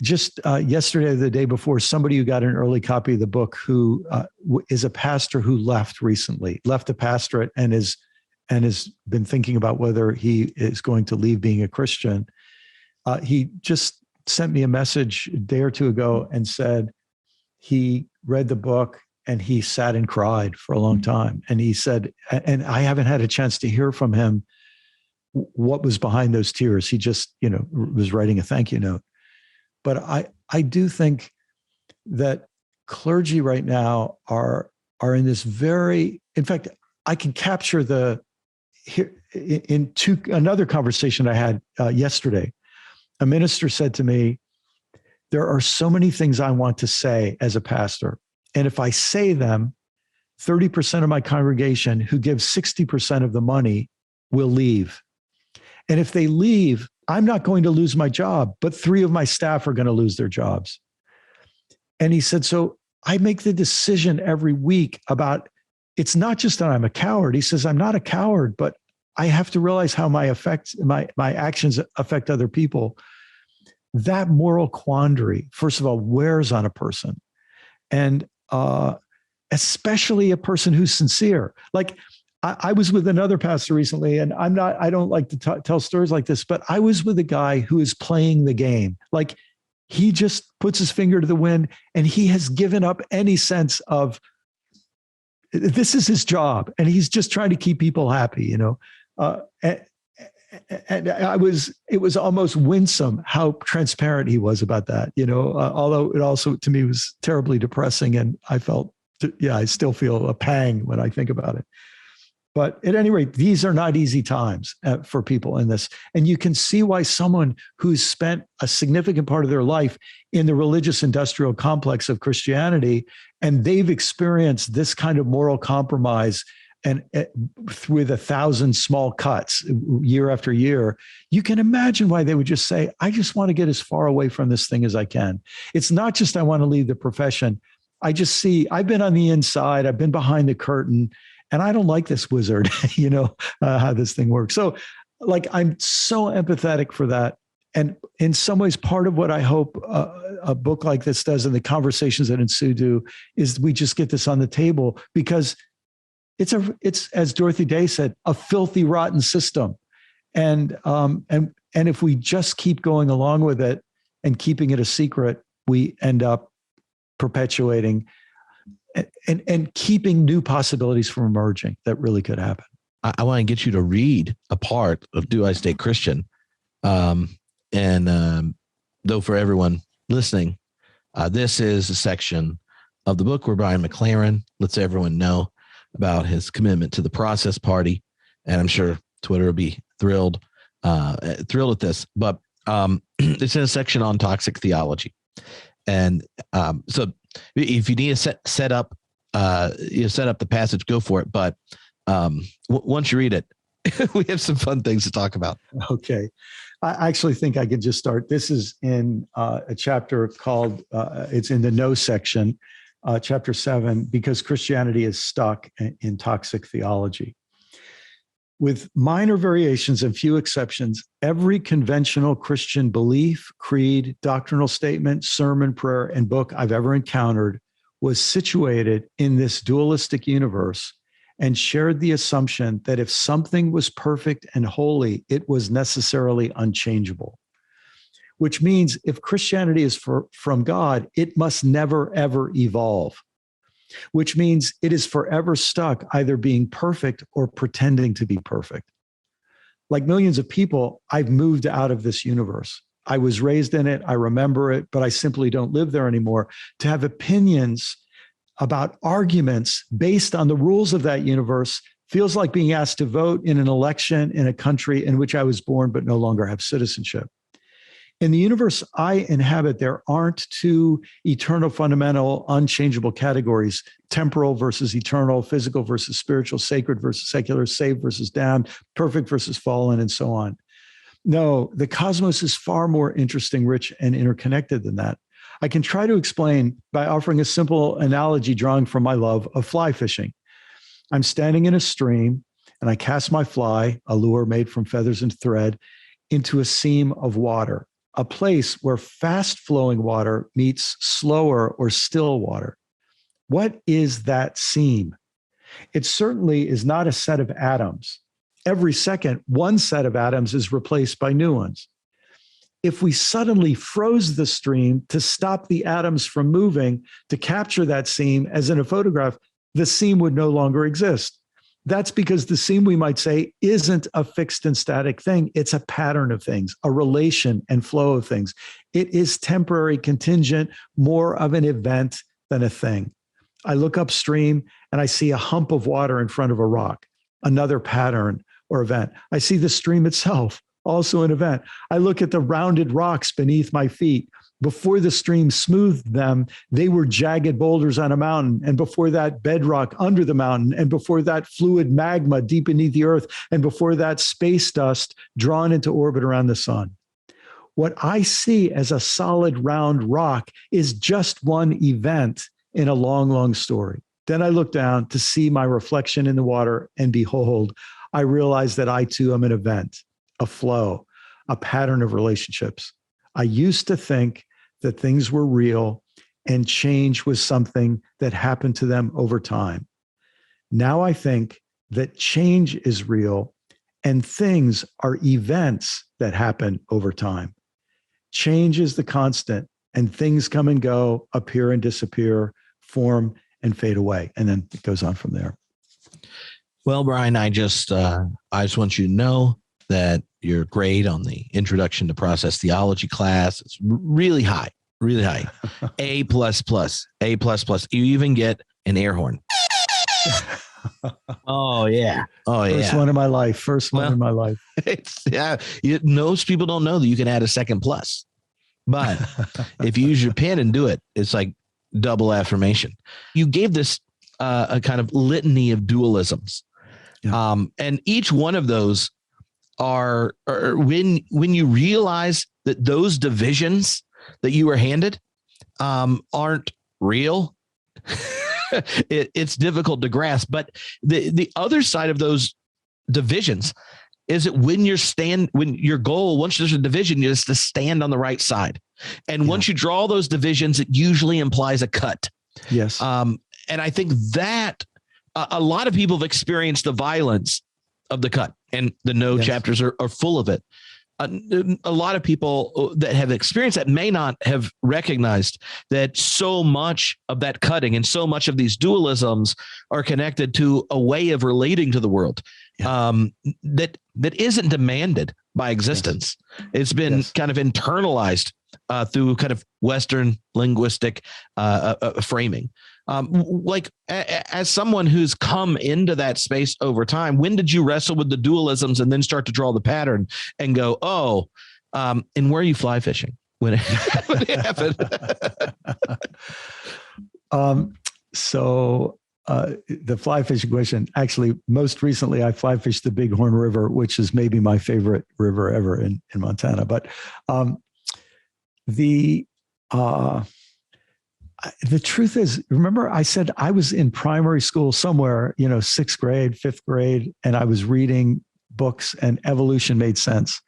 just yesterday, the day before, somebody who got an early copy of the book, who is a pastor who left the pastorate and has been thinking about whether he is going to leave being a Christian. He just sent me a message a day or two ago and said he read the book and he sat and cried for a long time. And he said, and I haven't had a chance to hear from him what was behind those tears. He just, was writing a thank you note. But I do think that clergy right now are in this in fact, I can capture another conversation I had yesterday. A minister said to me, there are so many things I want to say as a pastor. And if I say them, 30% of my congregation, who gives 60% of the money, will leave. And if they leave, I'm not going to lose my job, but 3 of my staff are going to lose their jobs. And he said, so I make the decision every week about, it's not just that I'm a coward. He says, I'm not a coward, but I have to realize how my actions affect other people. That moral quandary, first of all, wears on a person. And especially a person who's sincere. Like, I was with another pastor recently, and I don't like to tell stories like this, but I was with a guy who is playing the game. Like, he just puts his finger to the wind, and he has given up any sense of this is his job, and he's just trying to keep people happy, and it was almost winsome how transparent he was about that, although it also to me was terribly depressing, and I still feel a pang when I think about it. But at any rate, these are not easy times for people in this. And you can see why someone who's spent a significant part of their life in the religious industrial complex of Christianity, and they've experienced this kind of moral compromise and with 1,000 small cuts year after year, you can imagine why they would just say, I just want to get as far away from this thing as I can. It's not just I want to leave the profession. I've been on the inside, I've been behind the curtain, and I don't like this wizard, how this thing works. So I'm so empathetic for that. And in some ways, part of what I hope a book like this does and the conversations that ensue do is we just get this on the table, because it's as Dorothy Day said, a filthy, rotten system. And if we just keep going along with it and keeping it a secret, we end up perpetuating and keeping new possibilities from emerging that really could happen. I want to get you to read a part of Do I Stay Christian? Though for everyone listening, this is a section of the book where Brian McLaren lets everyone know about his commitment to the Process Party. And I'm sure Twitter will be thrilled at this. But it's in a section on toxic theology. And so if you need to set up the passage, go for it. But once you read it, we have some fun things to talk about. Okay. I actually think I could just start. This is in a chapter called, it's in the No section, chapter 7, because Christianity is stuck in toxic theology. With minor variations and few exceptions, every conventional Christian belief, creed, doctrinal statement, sermon, prayer, and book I've ever encountered was situated in this dualistic universe and shared the assumption that if something was perfect and holy, it was necessarily unchangeable. Which means if Christianity is from God, it must never, ever evolve. Which means it is forever stuck either being perfect or pretending to be perfect. Like millions of people, I've moved out of this universe. I was raised in it, I remember it, but I simply don't live there anymore. To have opinions about arguments based on the rules of that universe feels like being asked to vote in an election in a country in which I was born but no longer have citizenship. In the universe I inhabit, there aren't two eternal, fundamental, unchangeable categories: temporal versus eternal, physical versus spiritual, sacred versus secular, saved versus damned, perfect versus fallen, and so on. No, the cosmos is far more interesting, rich, and interconnected than that. I can try to explain by offering a simple analogy drawing from my love of fly fishing. I'm standing in a stream, and I cast my fly, a lure made from feathers and thread, into a seam of water, a place where fast-flowing water meets slower or still water. What is that seam? It certainly is not a set of atoms. Every second, one set of atoms is replaced by new ones. If we suddenly froze the stream to stop the atoms from moving to capture that seam, as in a photograph, the seam would no longer exist. That's because the seam, we might say, isn't a fixed and static thing. It's a pattern of things, a relation and flow of things. It is temporary, contingent, more of an event than a thing. I look upstream and I see a hump of water in front of a rock, another pattern or event. I see the stream itself, also an event. I look at the rounded rocks beneath my feet. Before the stream smoothed them, they were jagged boulders on a mountain. And before that, bedrock under the mountain. And before that, fluid magma deep beneath the earth. And before that, space dust drawn into orbit around the sun. What I see as a solid round rock is just one event in a long, long story. Then I look down to see my reflection in the water, and behold, I realize that I too am an event, a flow, a pattern of relationships. I used to think that things were real and change was something that happened to them over time. Now I think that change is real and things are events that happen over time. Change is the constant, and things come and go, appear and disappear, form and fade away. And then it goes on from there. Well, Brian, I just want you to know that your grade on the Introduction to Process Theology class is really high, really high. A++, A++. You even get an air horn. Oh yeah. First one in my life. First one in my life. Most people don't know that you can add a second plus, but if you use your pen and do it, it's like double affirmation. You gave this a kind of litany of dualisms. Yeah. And each one of those are when you realize that those divisions that you were handed aren't real, it's difficult to grasp. But the other side of those divisions is that when your goal, once there's a division, is to stand on the right side. And once you draw those divisions, it usually implies a cut. Yes. And I think that a lot of people have experienced the violence of the cut, and the no chapters are full of it. A lot of people that have experienced that may not have recognized that so much of that cutting and so much of these dualisms are connected to a way of relating to the world that isn't demanded by existence. Yes. It's been kind of internalized through kind of Western linguistic framing. As someone who's come into that space over time, when did you wrestle with the dualisms and then start to draw the pattern and go, and where are you fly fishing when it happened? The fly fishing question, actually, most recently I fly fished the Bighorn River, which is maybe my favorite river ever in Montana. But the truth is, remember I said I was in primary school somewhere, 6th grade, 5th grade, and I was reading books and evolution made sense.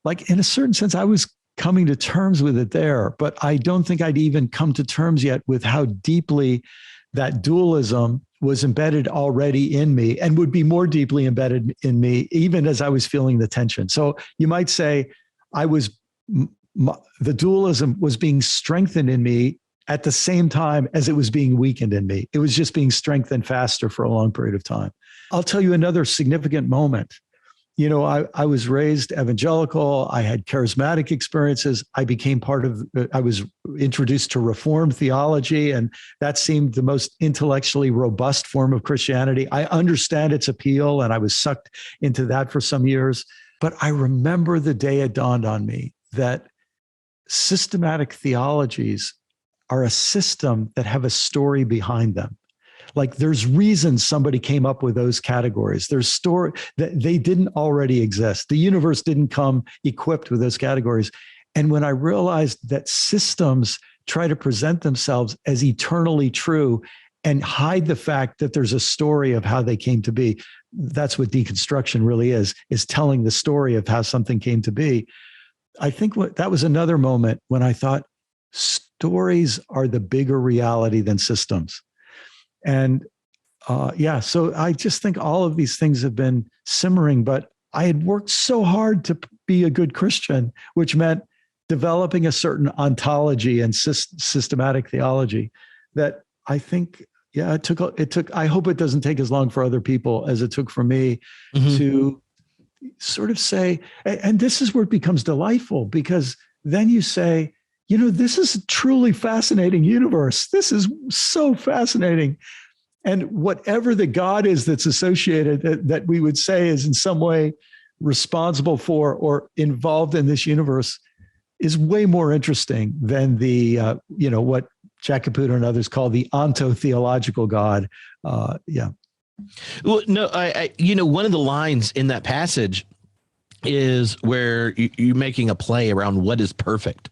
Like in a certain sense, I was coming to terms with it there, but I don't think I'd even come to terms yet with how deeply that dualism was embedded already in me and would be more deeply embedded in me, even as I was feeling the tension. So you might say the dualism was being strengthened in me at the same time as it was being weakened in me. It was just being strengthened faster for a long period of time. I'll tell you another significant moment. I was raised evangelical. I had charismatic experiences. I was introduced to Reformed theology, and that seemed the most intellectually robust form of Christianity. I understand its appeal, and I was sucked into that for some years. But I remember the day it dawned on me that systematic theologies are a system that have a story behind them. Like there's reasons somebody came up with those categories. There's story that they didn't already exist. The universe didn't come equipped with those categories. And when I realized that systems try to present themselves as eternally true and hide the fact that there's a story of how they came to be, that's what deconstruction really is telling the story of how something came to be. I think that was another moment when I thought, stories are the bigger reality than systems. And so I just think all of these things have been simmering, but I had worked so hard to be a good Christian, which meant developing a certain ontology and systematic theology that I think, it took, I hope it doesn't take as long for other people as it took for me to sort of say, and this is where it becomes delightful, because then you say, this is a truly fascinating universe. This is so fascinating. And whatever the God is that's associated that we would say is in some way responsible for or involved in this universe is way more interesting than the, what Jack Caputo and others call the onto-theological God. Well, no, I one of the lines in that passage is where you're making a play around what is perfect.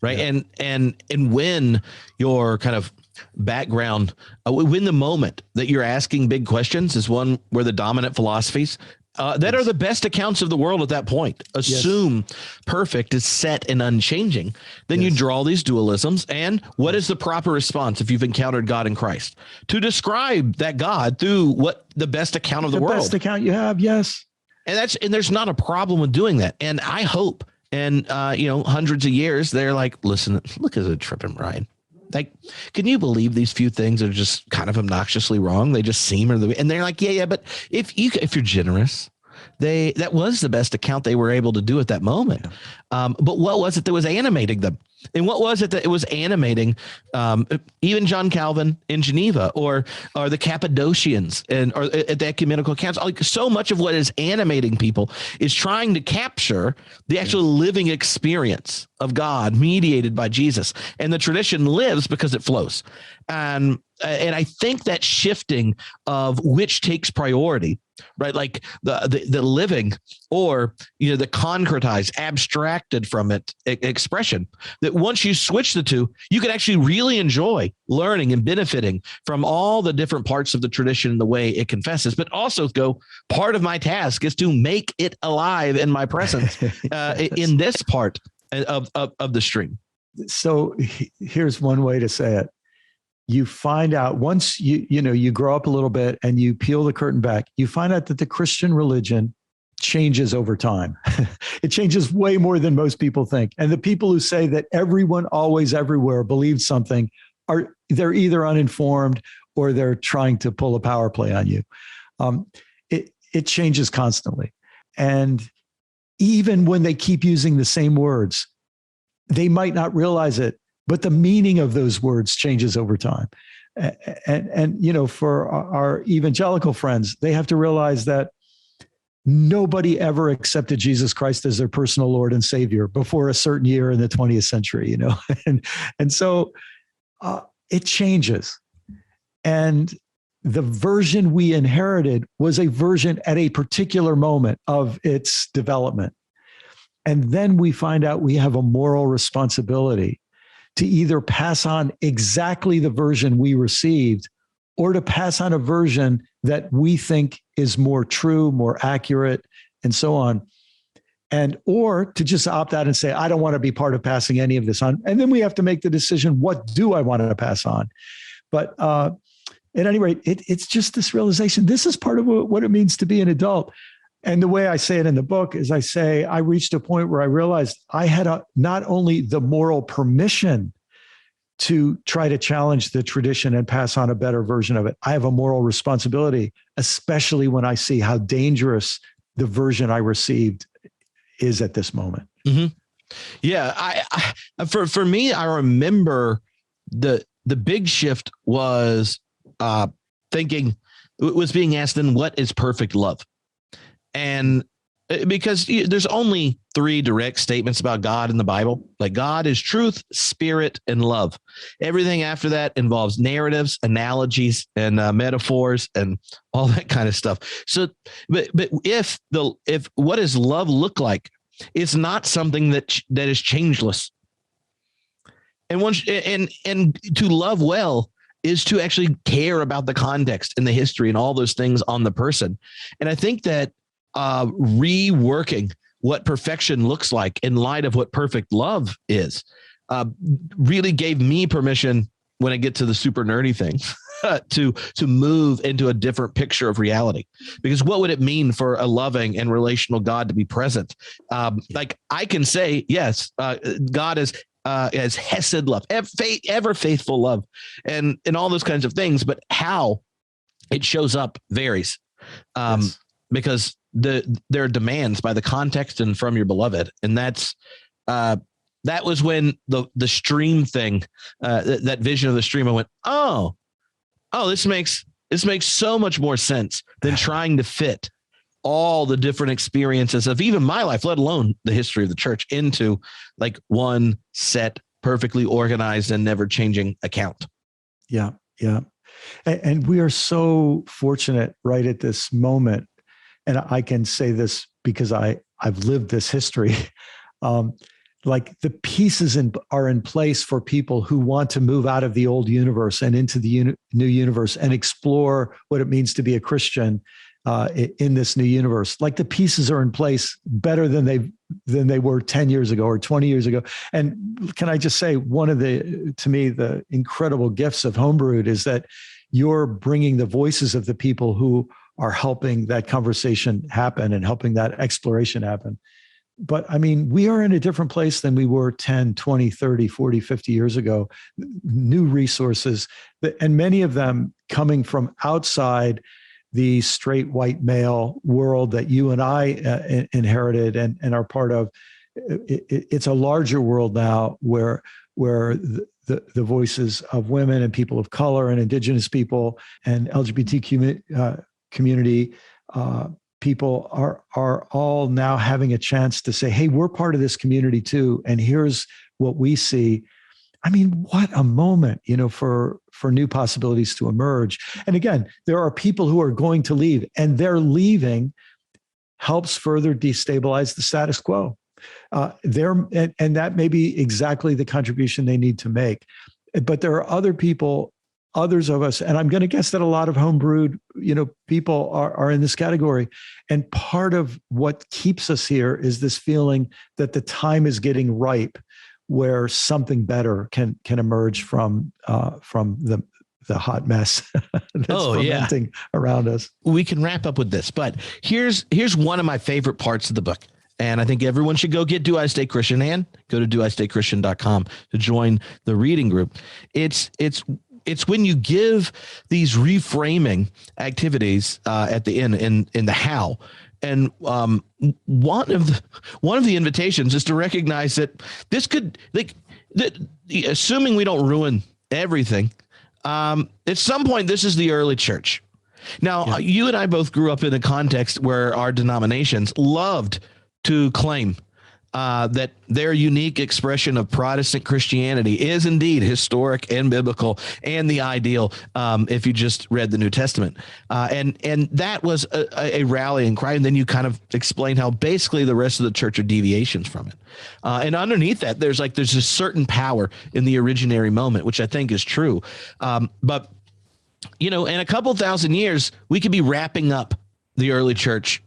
Right. Yeah. And when your kind of background, when the moment that you're asking big questions is one where the dominant philosophies that are the best accounts of the world at that point assume perfect is set and unchanging, then you draw these dualisms. And what is the proper response if you've encountered God in Christ? To describe that God through what the best account of the world. The best account you have. Yes. And there's not a problem with doing that. And I hope And, hundreds of years, they're like, listen, look at the Tripp and Brian. Like, can you believe these few things are just kind of obnoxiously wrong? They just seem, and they're like, yeah. But if you're generous, that was the best account they were able to do at that moment. But what was it that was animating them? And what was it that it was animating even John Calvin in Geneva or the Cappadocians or at the Ecumenical Council? Like, so much of what is animating people is trying to capture the actual living experience of God mediated by Jesus. And the tradition lives because it flows. And I think that shifting of which takes priority, right? Like the living or, the concretized, abstracted from it expression, that once you switch the two, you can actually really enjoy learning and benefiting from all the different parts of the tradition and the way it confesses, but also part of my task is to make it alive in my presence in this part of the stream. So here's one way to say it. You find out once you grow up a little bit and you peel the curtain back, you find out that the Christian religion changes over time. It changes way more than most people think. And the people who say that everyone always everywhere believes something they're either uninformed or they're trying to pull a power play on you. It changes constantly. And even when they keep using the same words, they might not realize it, but the meaning of those words changes over time. And for our evangelical friends, they have to realize that nobody ever accepted Jesus Christ as their personal Lord and Savior before a certain year in the 20th century, and so it changes. And the version we inherited was a version at a particular moment of its development. And then we find out we have a moral responsibility to either pass on exactly the version we received or to pass on a version that we think is more true, more accurate, and so on. Or to just opt out and say, I don't want to be part of passing any of this on. And then we have to make the decision, what do I want to pass on? But at any rate, it's just this realization. This is part of what it means to be an adult. And the way I say it in the book is I reached a point where I realized I had not only the moral permission to try to challenge the tradition and pass on a better version of it, I have a moral responsibility, especially when I see how dangerous the version I received is at this moment. Mm-hmm. Yeah. For me, I remember the big shift was thinking, it was being asked then, what is perfect love? And because there's only 3 direct statements about God in the Bible, like God is truth, spirit, and love. Everything after that involves narratives, analogies, and metaphors, and all that kind of stuff. So, but if what does love look like? It's not something that is changeless. And to love well is to actually care about the context and the history and all those things on the person. And I think that reworking what perfection looks like in light of what perfect love is really gave me permission, when I get to the super nerdy things, to move into a different picture of reality. Because what would it mean for a loving and relational God to be present? Like I can say, yes, God is as hesed love, ever faithful love, and all those kinds of things. But how it shows up varies, yes. Because there are demands by the context and from your beloved, and that was when the stream thing, that vision of the stream, I went, oh, this makes so much more sense than trying to fit all the different experiences of even my life, let alone the history of the church, into like one set, perfectly organized and never changing account. Yeah. Yeah. And we are so fortunate right at this moment. And I can say this because I've lived this history. Like the pieces are in place for people who want to move out of the old universe and into the new universe and explore what it means to be a Christian in this new universe. Like the pieces are in place better than they were 10 years ago or 20 years ago. And can I just say, one of to me, the incredible gifts of Homebrewed is that you're bringing the voices of the people who are helping that conversation happen and helping that exploration happen. but I mean, we are in a different place than we were 10, 20, 30, 40, 50 years ago. New resources, and many of them coming from outside the straight white male world that you and I inherited and are part of. It's a larger world now where the voices of women and people of color and indigenous people and LGBT community people are all now having a chance to say, hey, we're part of this community too. And here's what we see. I mean, what a moment, for new possibilities to emerge. And again, there are people who are going to leave, and their leaving helps further destabilize the status quo. And that may be exactly the contribution they need to make. But there are other people, others of us, and I'm going to guess that a lot of homebrewed, people are in this category. And part of what keeps us here is this feeling that the time is getting ripe, where something better can emerge from the hot mess that's fermenting around us. We can wrap up with this, but here's one of my favorite parts of the book. And I think everyone should go get Do I Stay Christian, and go to doistaychristian.com to join the reading group. It's when you give these reframing activities at the end in the how. And one of the invitations is to recognize that this could, assuming we don't ruin everything, at some point, this is the early church. Now, you and I both grew up in a context where our denominations loved to claim that their unique expression of Protestant Christianity is indeed historic and biblical and the ideal, if you just read the New Testament. And that was a rallying cry. And then you kind of explain how basically the rest of the church are deviations from it. And underneath that, there's a certain power in the originary moment, which I think is true. But, in a couple thousand years, we could be wrapping up the early church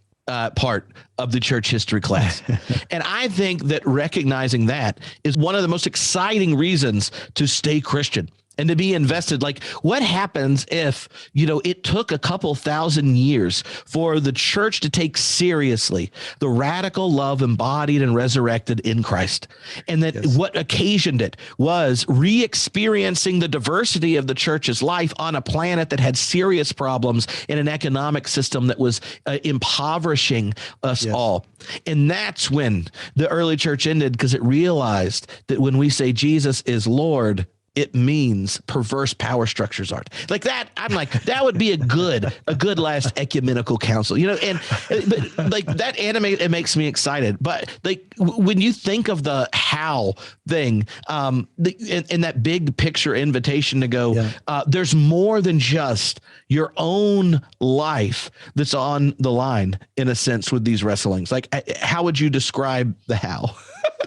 part of the church history class. And I think that recognizing that is one of the most exciting reasons to stay Christian and to be invested. Like, what happens if, it took a couple thousand years for the church to take seriously the radical love embodied and resurrected in Christ? And that what occasioned it was re-experiencing the diversity of the church's life on a planet that had serious problems in an economic system that was impoverishing us all. And that's when the early church ended, because it realized that when we say Jesus is Lord, it means perverse power structures aren't. Like that. I'm like, that would be a good last ecumenical council, but like that it makes me excited. But like when you think of the how thing, in that big picture invitation to go, there's more than just your own life that's on the line, in a sense, with these wrestlings. Like, how would you describe the how?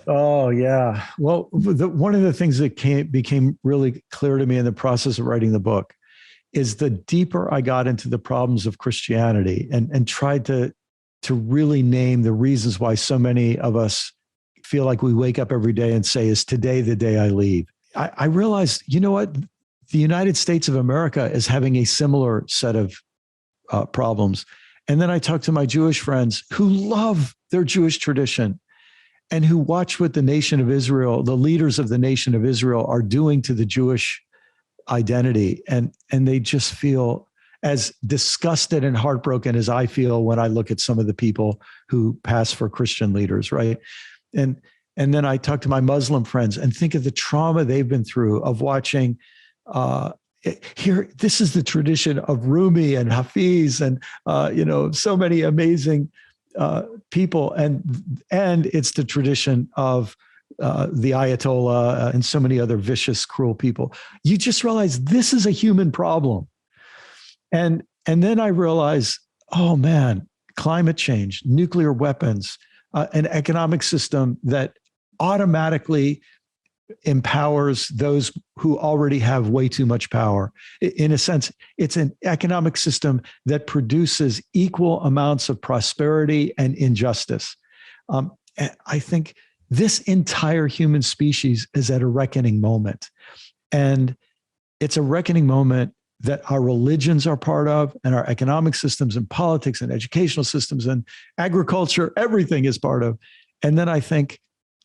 Oh, yeah. Well, one of the things that became really clear to me in the process of writing the book is the deeper I got into the problems of Christianity and tried to really name the reasons why so many of us feel like we wake up every day and say, is today the day I leave? I realized, what? The United States of America is having a similar set of problems. And then I talked to my Jewish friends who love their Jewish tradition and who watch what the nation of Israel, the leaders of the nation of Israel, are doing to the Jewish identity. And they just feel as disgusted and heartbroken as I feel when I look at some of the people who pass for Christian leaders, right? And then I talk to my Muslim friends and think of the trauma they've been through of watching here. This is the tradition of Rumi and Hafiz and, so many amazing people, and it's the tradition of the Ayatollah and so many other vicious, cruel people. You just realize this is a human problem, and then I realize, oh man, climate change, nuclear weapons, an economic system that automatically empowers those who already have way too much power. In a sense, it's an economic system that produces equal amounts of prosperity and injustice. I think this entire human species is at a reckoning moment. And it's a reckoning moment that our religions are part of, and our economic systems and politics and educational systems and agriculture, everything is part of. And then I think,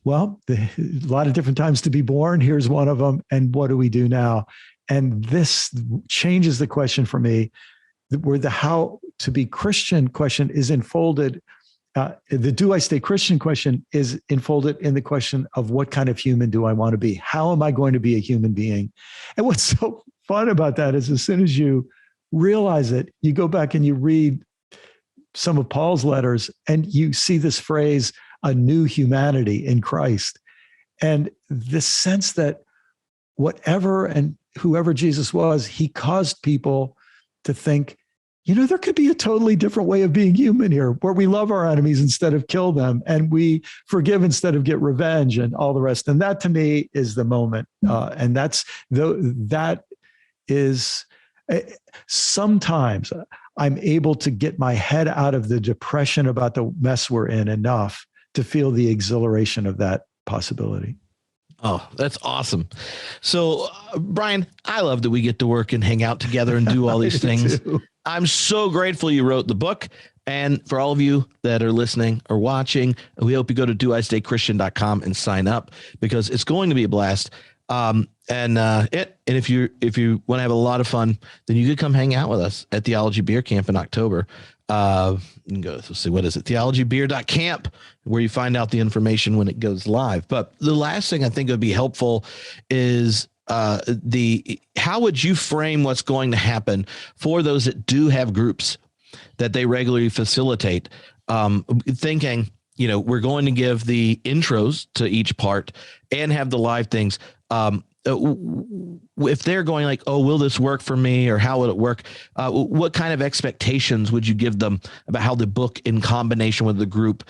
well, a lot of different times to be born. Here's one of them. And what do we do now? And this changes the question for me, where the how to be Christian question is enfolded. The do I stay Christian question is enfolded in the question of what kind of human do I want to be? How am I going to be a human being? And what's so fun about that is as soon as you realize it, you go back and you read some of Paul's letters and you see this phrase, a new humanity in Christ. And this sense that whatever and whoever Jesus was, he caused people to think, there could be a totally different way of being human here, where we love our enemies instead of kill them, and we forgive instead of get revenge, and all the rest. And that to me is the moment. And that is sometimes I'm able to get my head out of the depression about the mess we're in enough to feel the exhilaration of that possibility. Oh, that's awesome. So, Brian, I love that we get to work and hang out together and do all these things. Too. I'm so grateful you wrote the book. And for all of you that are listening or watching, we hope you go to doistaychristian.com and sign up, because it's going to be a blast. And if you want to have a lot of fun, then you could come hang out with us at Theology Beer Camp in October. You can go, let's see, what is it? theologybeer.camp, where you find out the information when it goes live. But the last thing I think would be helpful is how would you frame what's going to happen for those that do have groups that they regularly facilitate, thinking, we're going to give the intros to each part and have the live things. If they're going like, oh, will this work for me, or how will it work? What kind of expectations would you give them about how the book in combination with the group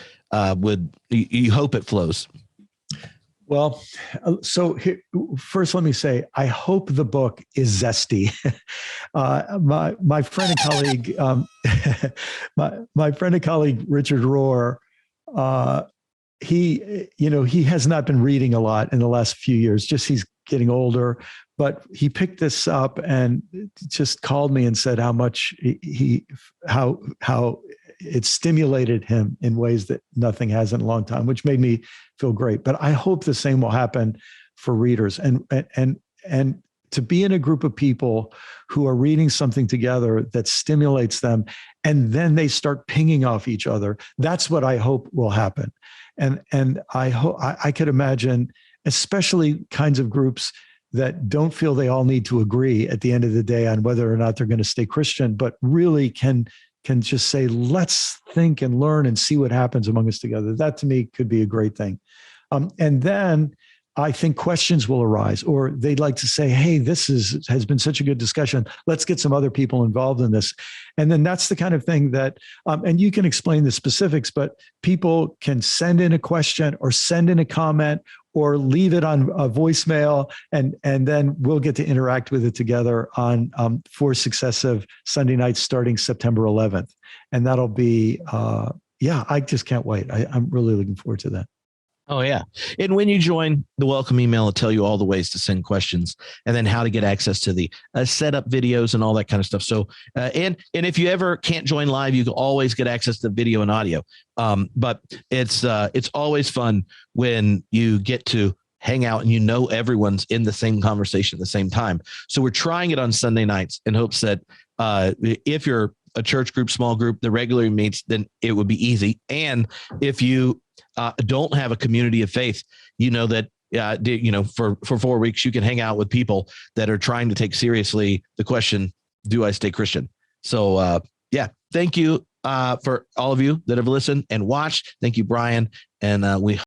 you hope it flows? Well, so first, let me say, I hope the book is zesty. My friend and colleague, my friend and colleague, Richard Rohr, he has not been reading a lot in the last few years. Just he's getting older, but he picked this up and just called me and said how much how it stimulated him in ways that nothing has in a long time, which made me feel great. But I hope the same will happen for readers, and to be in a group of people who are reading something together that stimulates them, and then they start pinging off each other. That's what I hope will happen. And I hope I could imagine, especially kinds of groups that don't feel they all need to agree at the end of the day on whether or not they're going to stay Christian, but really can just say, let's think and learn and see what happens among us together. That to me could be a great thing. And then I think questions will arise, or they'd like to say, hey, this has been such a good discussion. Let's get some other people involved in this. And then that's the kind of thing that, and you can explain the specifics, but people can send in a question or send in a comment or leave it on a voicemail, and then we'll get to interact with it together on 4 successive Sunday nights starting September 11th. And that'll be, I just can't wait. I'm really looking forward to that. Oh, yeah. And when you join, the welcome email will tell you all the ways to send questions, and then how to get access to the setup videos and all that kind of stuff. So, and if you ever can't join live, you can always get access to video and audio. But it's always fun when you get to hang out and everyone's in the same conversation at the same time. So we're trying it on Sunday nights in hopes that if you're a church group, small group that regularly meets, then it would be easy. And if you don't have a community of faith, that, for 4 weeks, you can hang out with people that are trying to take seriously the question, do I stay Christian? So, thank you for all of you that have listened and watched. Thank you, Brian. And we